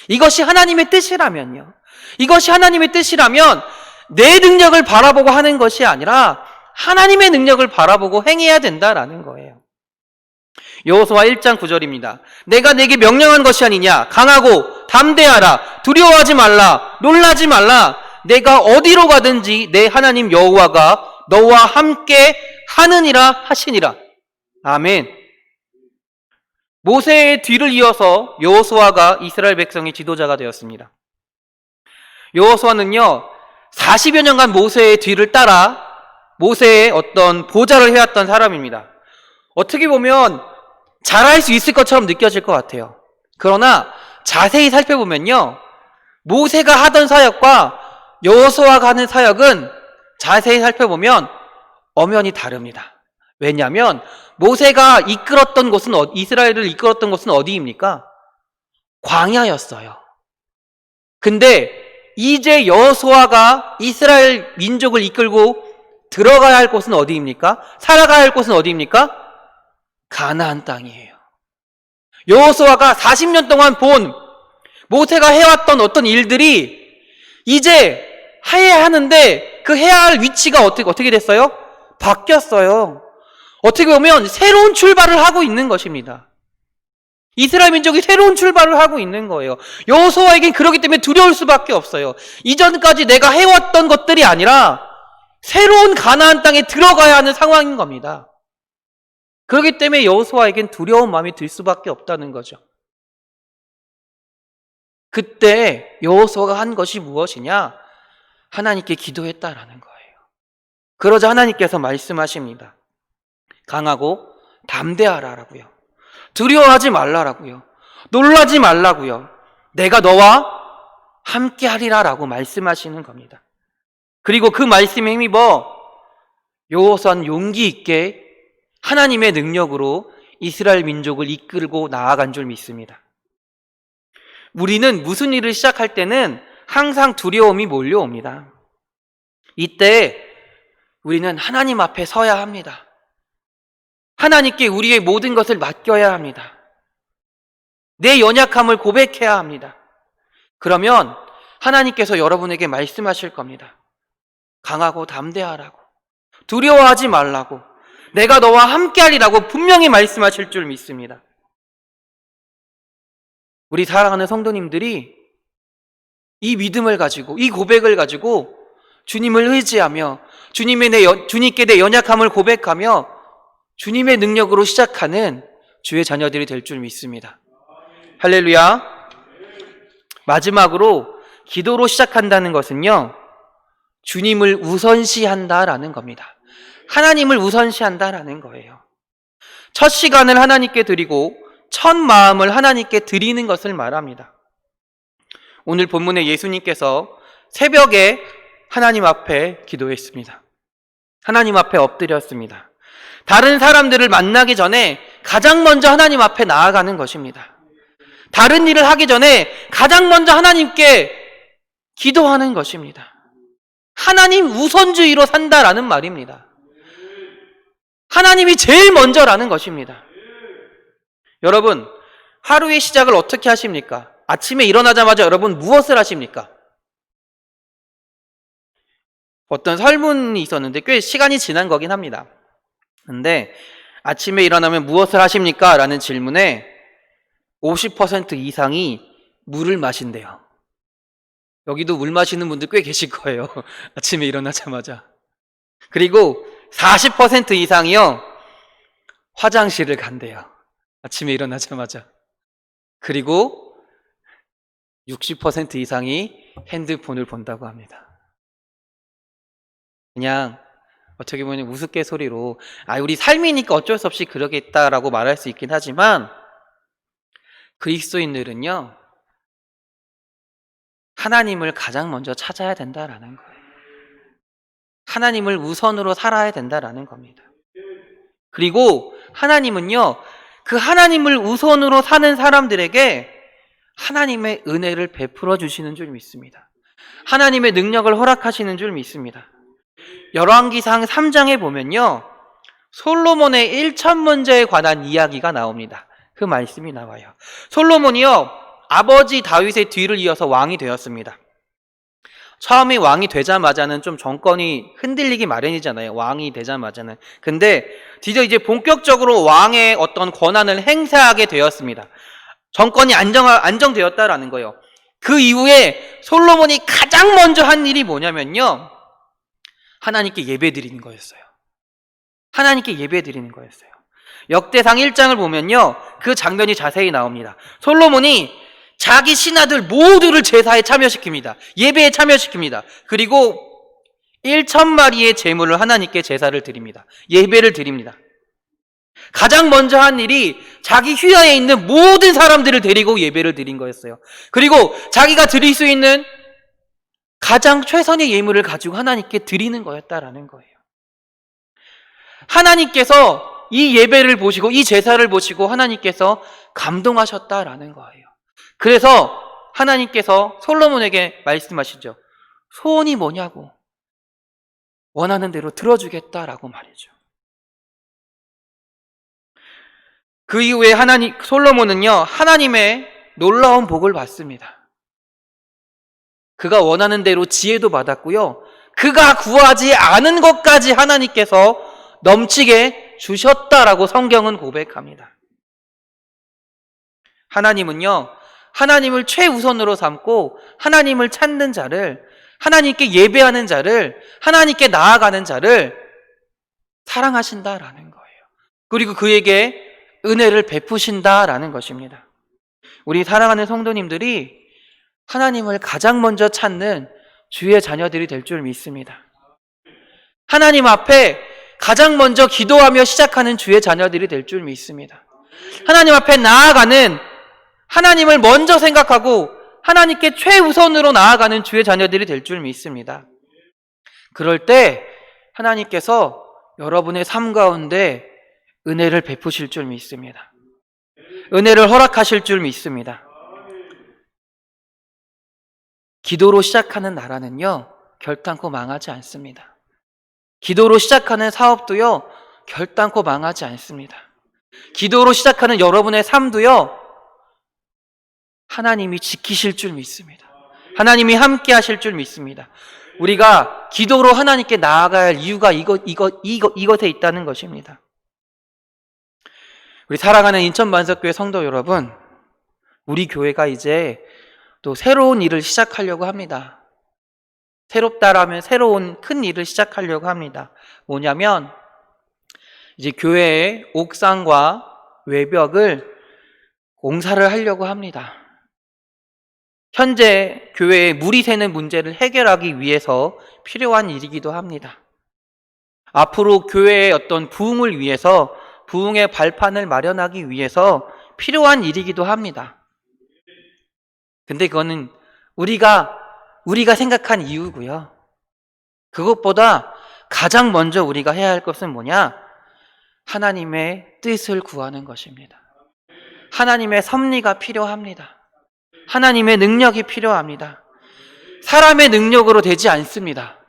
이것이 하나님의 뜻이라면요. 이것이 하나님의 뜻이라면 내 능력을 바라보고 하는 것이 아니라 하나님의 능력을 바라보고 행해야 된다라는 거예요. 여호수아 1장 9절입니다. 내가 내게 명령한 것이 아니냐? 강하고 담대하라. 두려워하지 말라. 놀라지 말라. 내가 어디로 가든지 내 하나님 여호와가 너와 함께 하느니라 하시니라. 아멘. 모세의 뒤를 이어서 여호수아가 이스라엘 백성의 지도자가 되었습니다. 여호수아는요, 40여 년간 모세의 뒤를 따라 모세의 어떤 보좌를 해왔던 사람입니다. 어떻게 보면 잘할 수 있을 것처럼 느껴질 것 같아요. 그러나 자세히 살펴보면요, 모세가 하던 사역과 여호수아가 하는 사역은 자세히 살펴보면 엄연히 다릅니다. 왜냐하면 모세가 이끌었던 곳은 이스라엘을 이끌었던 곳은 어디입니까? 광야였어요. 근데 이제 여호수아가 이스라엘 민족을 이끌고 들어가야 할 곳은 어디입니까? 살아가야 할 곳은 어디입니까? 가나안 땅이에요. 여호수아가 40년 동안 본 모세가 해왔던 어떤 일들이 이제 해야 하는데 그 해야 할 위치가 어떻게 됐어요? 바뀌었어요. 어떻게 보면 새로운 출발을 하고 있는 것입니다. 이스라엘 민족이 새로운 출발을 하고 있는 거예요. 여호수아에겐 그렇기 때문에 두려울 수밖에 없어요. 이전까지 내가 해왔던 것들이 아니라 새로운 가나안 땅에 들어가야 하는 상황인 겁니다. 그렇기 때문에 여호수아에겐 두려운 마음이 들 수밖에 없다는 거죠. 그때 여호수아가 한 것이 무엇이냐? 하나님께 기도했다라는 거예요. 그러자 하나님께서 말씀하십니다. 강하고 담대하라라고요. 두려워하지 말라라고요. 놀라지 말라고요. 내가 너와 함께 하리라라고 말씀하시는 겁니다. 그리고 그 말씀에 힘입어 여호수아는 용기 있게 하나님의 능력으로 이스라엘 민족을 이끌고 나아간 줄 믿습니다. 우리는 무슨 일을 시작할 때는 항상 두려움이 몰려옵니다. 이때 우리는 하나님 앞에 서야 합니다. 하나님께 우리의 모든 것을 맡겨야 합니다. 내 연약함을 고백해야 합니다. 그러면 하나님께서 여러분에게 말씀하실 겁니다. 강하고 담대하라고, 두려워하지 말라고, 내가 너와 함께하리라고 분명히 말씀하실 줄 믿습니다. 우리 사랑하는 성도님들이 이 믿음을 가지고, 이 고백을 가지고 주님을 의지하며 주님께 내 연약함을 고백하며 주님의 능력으로 시작하는 주의 자녀들이 될 줄 믿습니다. 할렐루야. 마지막으로 기도로 시작한다는 것은요, 주님을 우선시한다라는 겁니다. 하나님을 우선시한다라는 거예요. 첫 시간을 하나님께 드리고 첫 마음을 하나님께 드리는 것을 말합니다. 오늘 본문에 예수님께서 새벽에 하나님 앞에 기도했습니다. 하나님 앞에 엎드렸습니다. 다른 사람들을 만나기 전에 가장 먼저 하나님 앞에 나아가는 것입니다. 다른 일을 하기 전에 가장 먼저 하나님께 기도하는 것입니다. 하나님 우선주의로 산다라는 말입니다. 하나님이 제일 먼저라는 것입니다. 여러분, 하루의 시작을 어떻게 하십니까? 아침에 일어나자마자 여러분 무엇을 하십니까? 어떤 설문이 있었는데 꽤 시간이 지난 거긴 합니다. 근데 아침에 일어나면 무엇을 하십니까? 라는 질문에 50% 이상이 물을 마신대요. 여기도 물 마시는 분들 꽤 계실 거예요. 아침에 일어나자마자. 그리고 40% 이상이요, 화장실을 간대요. 아침에 일어나자마자. 그리고 60% 이상이 핸드폰을 본다고 합니다. 그냥 어떻게 보면 우스갯소리로 우리 삶이니까 어쩔 수 없이 그러겠다라고 말할 수 있긴 하지만, 그리스도인들은요, 하나님을 가장 먼저 찾아야 된다라는 거예요. 하나님을 우선으로 살아야 된다라는 겁니다. 그리고 하나님은요, 그 하나님을 우선으로 사는 사람들에게 하나님의 은혜를 베풀어 주시는 줄 믿습니다. 하나님의 능력을 허락하시는 줄 믿습니다. 열왕기상 3장에 보면요, 솔로몬의 1,000문제에 관한 이야기가 나옵니다. 그 말씀이 나와요. 솔로몬이요, 아버지 다윗의 뒤를 이어서 왕이 되었습니다. 처음에 왕이 되자마자는 좀 정권이 흔들리기 마련이잖아요. 왕이 되자마자는. 근데 드디어 이제 본격적으로 왕의 어떤 권한을 행사하게 되었습니다. 정권이 안정되었다라는 거예요. 그 이후에 솔로몬이 가장 먼저 한 일이 뭐냐면요, 하나님께 예배드리는 거였어요. 하나님께 예배드리는 거였어요. 역대상 1장을 보면요, 그 장면이 자세히 나옵니다. 솔로몬이 자기 신하들 모두를 제사에 참여시킵니다. 예배에 참여시킵니다. 그리고 1,000마리의 제물을 하나님께 제사를 드립니다. 예배를 드립니다. 가장 먼저 한 일이 자기 휘하에 있는 모든 사람들을 데리고 예배를 드린 거였어요. 그리고 자기가 드릴 수 있는 가장 최선의 예물을 가지고 하나님께 드리는 거였다라는 거예요. 하나님께서 이 예배를 보시고 이 제사를 보시고 하나님께서 감동하셨다라는 거예요. 그래서 하나님께서 솔로몬에게 말씀하시죠. 소원이 뭐냐고, 원하는 대로 들어주겠다라고 말이죠. 그 이후에 솔로몬은요, 하나님의 놀라운 복을 받습니다. 그가 원하는 대로 지혜도 받았고요, 그가 구하지 않은 것까지 하나님께서 넘치게 주셨다라고 성경은 고백합니다. 하나님은요, 하나님을 최우선으로 삼고 하나님을 찾는 자를, 하나님께 예배하는 자를, 하나님께 나아가는 자를 사랑하신다라는 거예요. 그리고 그에게 은혜를 베푸신다라는 것입니다. 우리 사랑하는 성도님들이 하나님을 가장 먼저 찾는 주의 자녀들이 될 줄 믿습니다. 하나님 앞에 가장 먼저 기도하며 시작하는 주의 자녀들이 될 줄 믿습니다. 하나님 앞에 나아가는, 하나님을 먼저 생각하고 하나님께 최우선으로 나아가는 주의 자녀들이 될 줄 믿습니다. 그럴 때 하나님께서 여러분의 삶 가운데 은혜를 베푸실 줄 믿습니다. 은혜를 허락하실 줄 믿습니다. 기도로 시작하는 나라는요, 결단코 망하지 않습니다. 기도로 시작하는 사업도요, 결단코 망하지 않습니다. 기도로 시작하는 여러분의 삶도요, 하나님이 지키실 줄 믿습니다. 하나님이 함께 하실 줄 믿습니다. 우리가 기도로 하나님께 나아가야 할 이유가 이것에 있다는 것입니다. 우리 사랑하는 인천만석교회 성도 여러분, 우리 교회가 이제 또 새로운 일을 시작하려고 합니다. 새롭다라면 새로운 큰 일을 시작하려고 합니다. 뭐냐면 이제 교회의 옥상과 외벽을 공사를 하려고 합니다. 현재 교회에 물이 새는 문제를 해결하기 위해서 필요한 일이기도 합니다. 앞으로 교회의 어떤 부흥을 위해서, 부흥의 발판을 마련하기 위해서 필요한 일이기도 합니다. 근데 그거는 우리가 생각한 이유고요. 그것보다 가장 먼저 우리가 해야 할 것은 뭐냐? 하나님의 뜻을 구하는 것입니다. 하나님의 섭리가 필요합니다. 하나님의 능력이 필요합니다. 사람의 능력으로 되지 않습니다.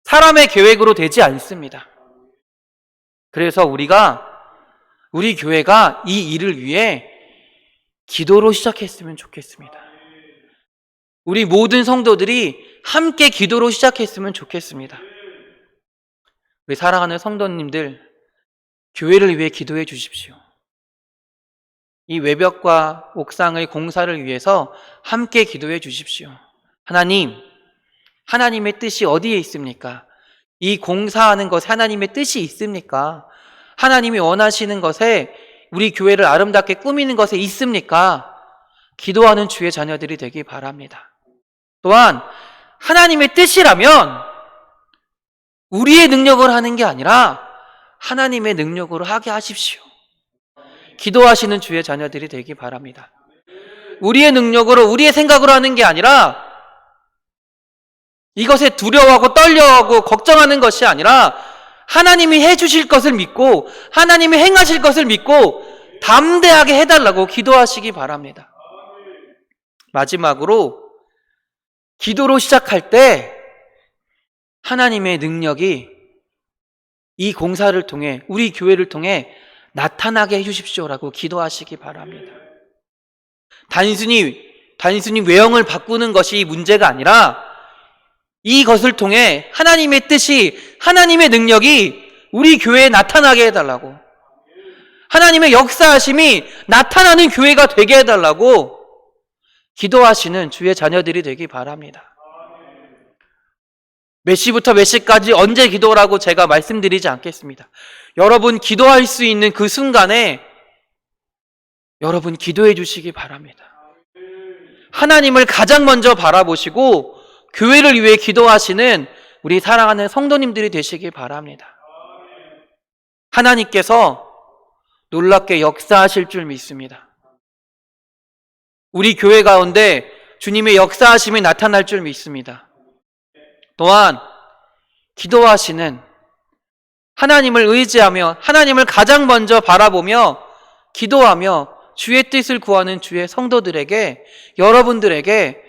사람의 계획으로 되지 않습니다. 그래서 우리 교회가 이 일을 위해 기도로 시작했으면 좋겠습니다. 우리 모든 성도들이 함께 기도로 시작했으면 좋겠습니다. 우리 사랑하는 성도님들, 교회를 위해 기도해 주십시오. 이 외벽과 옥상의 공사를 위해서 함께 기도해 주십시오. 하나님의 뜻이 어디에 있습니까? 이 공사하는 것에 하나님의 뜻이 있습니까? 하나님이 원하시는 것에, 우리 교회를 아름답게 꾸미는 것에 있습니까? 기도하는 주의 자녀들이 되기 바랍니다. 또한 하나님의 뜻이라면 우리의 능력을 하는 게 아니라 하나님의 능력으로 하게 하십시오. 기도하시는 주의 자녀들이 되기 바랍니다. 우리의 능력으로, 우리의 생각으로 하는 게 아니라, 이것에 두려워하고 떨려하고 걱정하는 것이 아니라 하나님이 해주실 것을 믿고 하나님이 행하실 것을 믿고 담대하게 해달라고 기도하시기 바랍니다. 마지막으로, 기도로 시작할 때 하나님의 능력이 이 공사를 통해, 우리 교회를 통해 나타나게 해주십시오라고 기도하시기 바랍니다. 단순히 외형을 바꾸는 것이 문제가 아니라 이것을 통해 하나님의 뜻이, 하나님의 능력이 우리 교회에 나타나게 해달라고, 하나님의 역사하심이 나타나는 교회가 되게 해달라고 기도하시는 주의 자녀들이 되기 바랍니다. 몇 시부터 몇 시까지 언제 기도라고 제가 말씀드리지 않겠습니다. 여러분 기도할 수 있는 그 순간에 여러분 기도해 주시기 바랍니다. 하나님을 가장 먼저 바라보시고 교회를 위해 기도하시는 우리 사랑하는 성도님들이 되시기 바랍니다. 하나님께서 놀랍게 역사하실 줄 믿습니다. 우리 교회 가운데 주님의 역사하심이 나타날 줄 믿습니다. 또한 기도하시는, 하나님을 의지하며 하나님을 가장 먼저 바라보며 기도하며 주의 뜻을 구하는 주의 성도들에게, 여러분들에게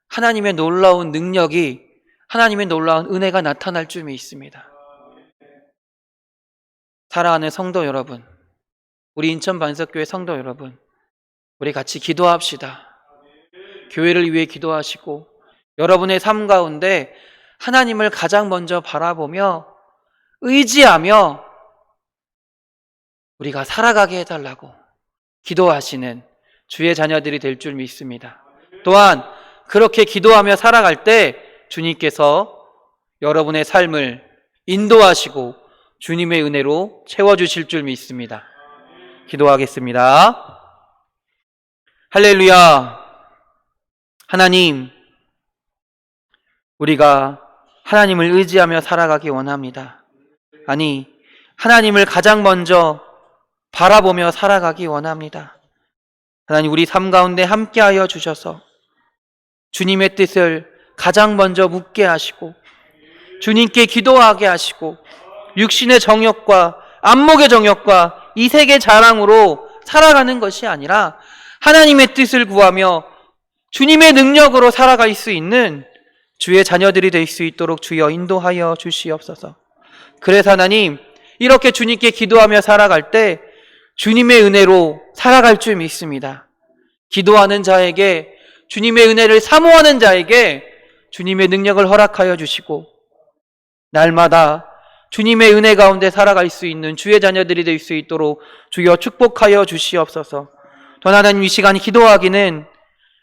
하나님의 놀라운 능력이, 하나님의 놀라운 은혜가 나타날 줄 믿습니다. 사랑하는 성도 여러분, 우리 인천 반석교회 성도 여러분, 우리 같이 기도합시다. 교회를 위해 기도하시고 여러분의 삶 가운데 하나님을 가장 먼저 바라보며 의지하며 우리가 살아가게 해달라고 기도하시는 주의 자녀들이 될 줄 믿습니다. 또한 그렇게 기도하며 살아갈 때 주님께서 여러분의 삶을 인도하시고 주님의 은혜로 채워주실 줄 믿습니다. 기도하겠습니다. 할렐루야. 하나님, 우리가 하나님을 의지하며 살아가기 원합니다. 아니, 하나님을 가장 먼저 바라보며 살아가기 원합니다. 하나님, 우리 삶 가운데 함께하여 주셔서 주님의 뜻을 가장 먼저 묻게 하시고 주님께 기도하게 하시고 육신의 정욕과 안목의 정욕과 이 세계 자랑으로 살아가는 것이 아니라 하나님의 뜻을 구하며 주님의 능력으로 살아갈 수 있는 주의 자녀들이 될 수 있도록 주여 인도하여 주시옵소서. 그래서 하나님, 이렇게 주님께 기도하며 살아갈 때 주님의 은혜로 살아갈 줄 믿습니다. 기도하는 자에게, 주님의 은혜를 사모하는 자에게 주님의 능력을 허락하여 주시고 날마다 주님의 은혜 가운데 살아갈 수 있는 주의 자녀들이 될 수 있도록 주여 축복하여 주시옵소서. 또 하나님, 이 시간 기도하기는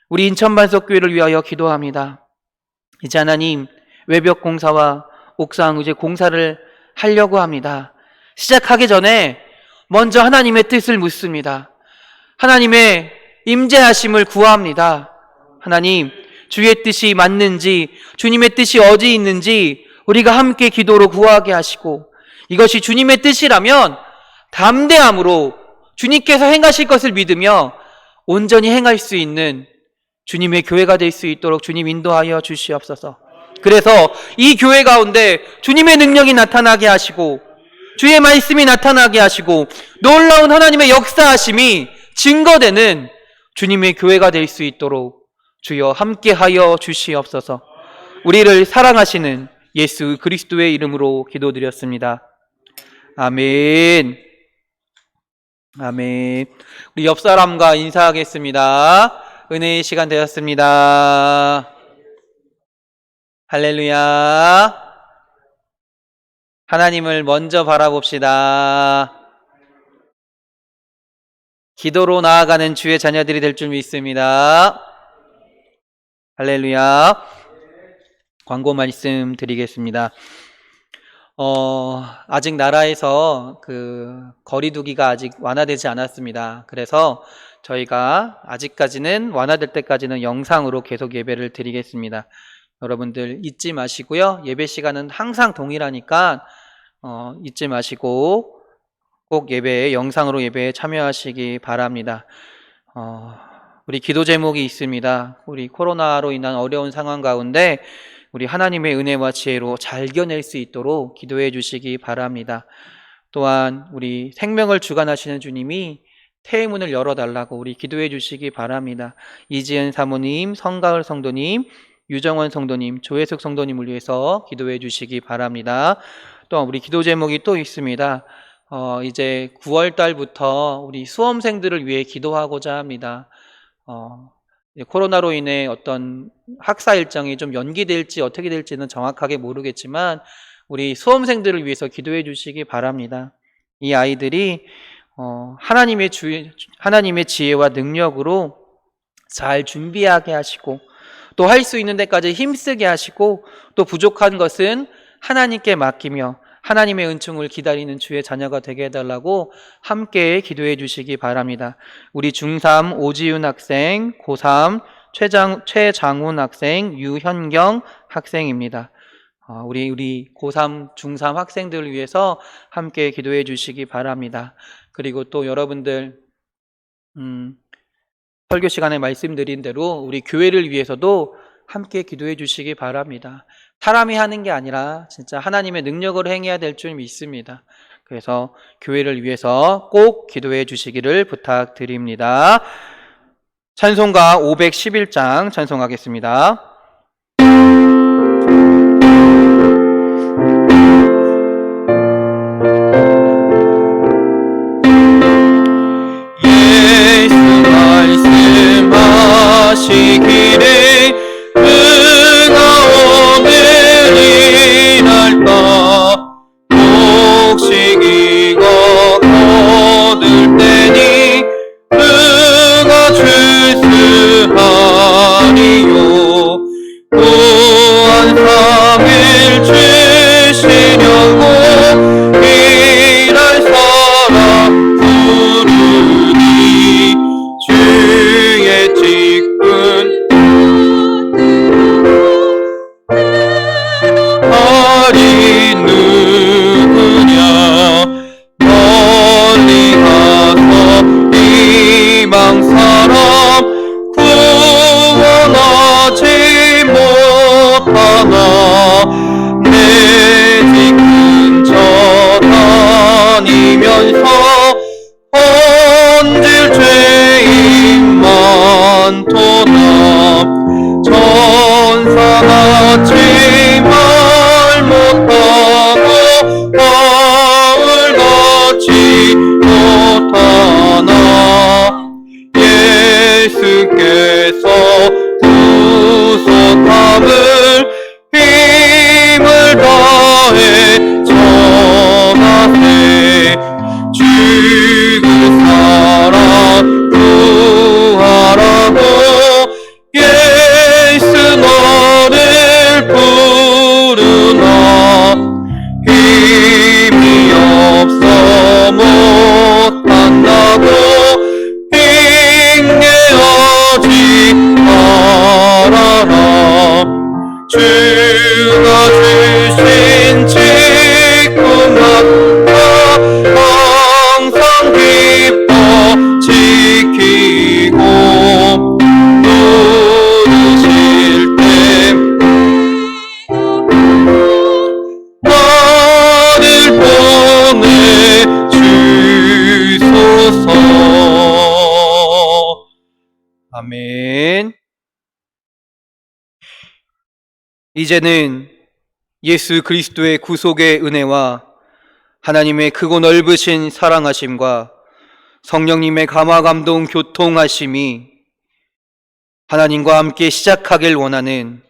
우리 인천반석교회를 위하여 기도합니다. 이제 하나님, 외벽 공사와 옥상 이제 공사를 하려고 합니다. 시작하기 전에 먼저 하나님의 뜻을 묻습니다. 하나님의 임재하심을 구합니다. 하나님, 주의 뜻이 맞는지, 주님의 뜻이 어디 있는지 우리가 함께 기도로 구하게 하시고, 이것이 주님의 뜻이라면 담대함으로 주님께서 행하실 것을 믿으며 온전히 행할 수 있는 주님의 교회가 될 수 있도록 주님 인도하여 주시옵소서. 그래서 이 교회 가운데 주님의 능력이 나타나게 하시고 주의 말씀이 나타나게 하시고 놀라운 하나님의 역사하심이 증거되는 주님의 교회가 될 수 있도록 주여 함께하여 주시옵소서. 우리를 사랑하시는 예수 그리스도의 이름으로 기도드렸습니다. 아멘. 아멘. 우리 옆 사람과 인사하겠습니다. 은혜의 시간 되었습니다. 할렐루야. 하나님을 먼저 바라봅시다. 기도로 나아가는 주의 자녀들이 될 줄 믿습니다. 할렐루야. 광고 말씀 드리겠습니다. 아직 나라에서 거리두기가 아직 완화되지 않았습니다. 그래서 저희가 아직까지는 완화될 때까지는 영상으로 계속 예배를 드리겠습니다. 여러분들 잊지 마시고요. 예배 시간은 항상 동일하니까 잊지 마시고 꼭 예배에 영상으로 예배에 참여하시기 바랍니다. 우리 기도 제목이 있습니다. 우리 코로나로 인한 어려운 상황 가운데 우리 하나님의 은혜와 지혜로 잘 이겨낼 수 있도록 기도해 주시기 바랍니다. 또한 우리 생명을 주관하시는 주님이 태의 문을 열어달라고 우리 기도해 주시기 바랍니다. 이지은 사모님, 성가을 성도님, 유정원 성도님, 조혜숙 성도님을 위해서 기도해 주시기 바랍니다. 또 우리 기도 제목이 또 있습니다. 이제 9월 달부터 우리 수험생들을 위해 기도하고자 합니다. 코로나로 인해 어떤 학사 일정이 좀 연기될지 어떻게 될지는 정확하게 모르겠지만 우리 수험생들을 위해서 기도해 주시기 바랍니다. 이 아이들이 하나님의 지혜와 능력으로 잘 준비하게 하시고 또 할 수 있는 데까지 힘쓰게 하시고 또 부족한 것은 하나님께 맡기며 하나님의 은총을 기다리는 주의 자녀가 되게 해달라고 함께 기도해 주시기 바랍니다. 우리 중3 오지윤 학생, 고3 최장훈 학생, 유현경 학생입니다. 우리 고3, 중3 학생들을 위해서 함께 기도해 주시기 바랍니다. 그리고 또 여러분들 설교 시간에 말씀드린 대로 우리 교회를 위해서도 함께 기도해 주시기 바랍니다. 사람이 하는 게 아니라 진짜 하나님의 능력으로 행해야 될 줄 믿습니다. 그래서 교회를 위해서 꼭 기도해 주시기를 부탁드립니다. 찬송가 511장 찬송하겠습니다. 주께서 구속함을 힘을 다해 전하세. 죽은 사람 구하라고 예수 너를 부르나. 힘이 없어 못한다고 핑계하지 말아라. 주가 주신 직분마다 항상 기뻐 지키고 누르실 때 나를 보내주소서. 아멘. 이제는 예수 그리스도의 구속의 은혜와 하나님의 크고 넓으신 사랑하심과 성령님의 감화 감동 교통하심이 하나님과 함께 시작하길 원하는,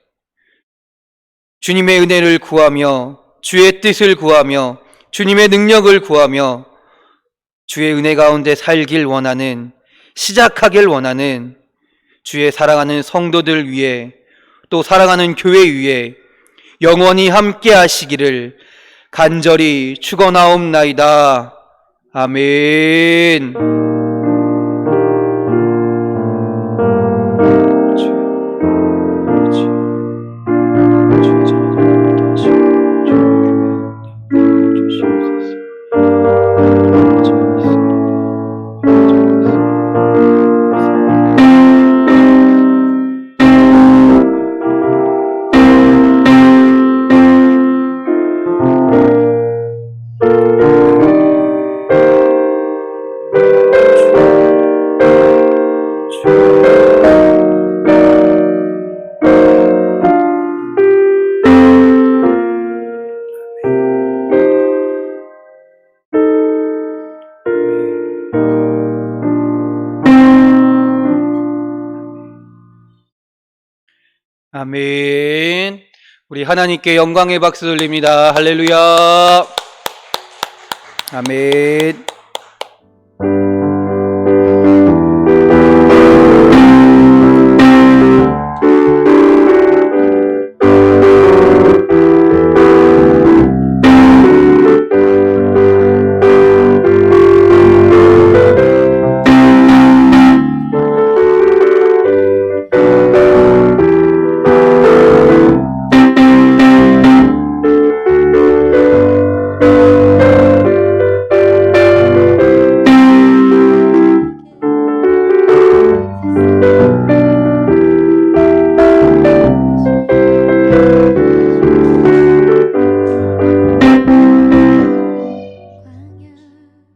주님의 은혜를 구하며 주의 뜻을 구하며 주님의 능력을 구하며 주의 은혜 가운데 살길 원하는, 시작하길 원하는 주의 사랑하는 성도들 위해, 또 사랑하는 교회 위에 영원히 함께 하시기를 간절히 축원하옵나이다. 아멘. 아멘. 우리 하나님께 영광의 박수 돌립니다. 할렐루야. 아멘.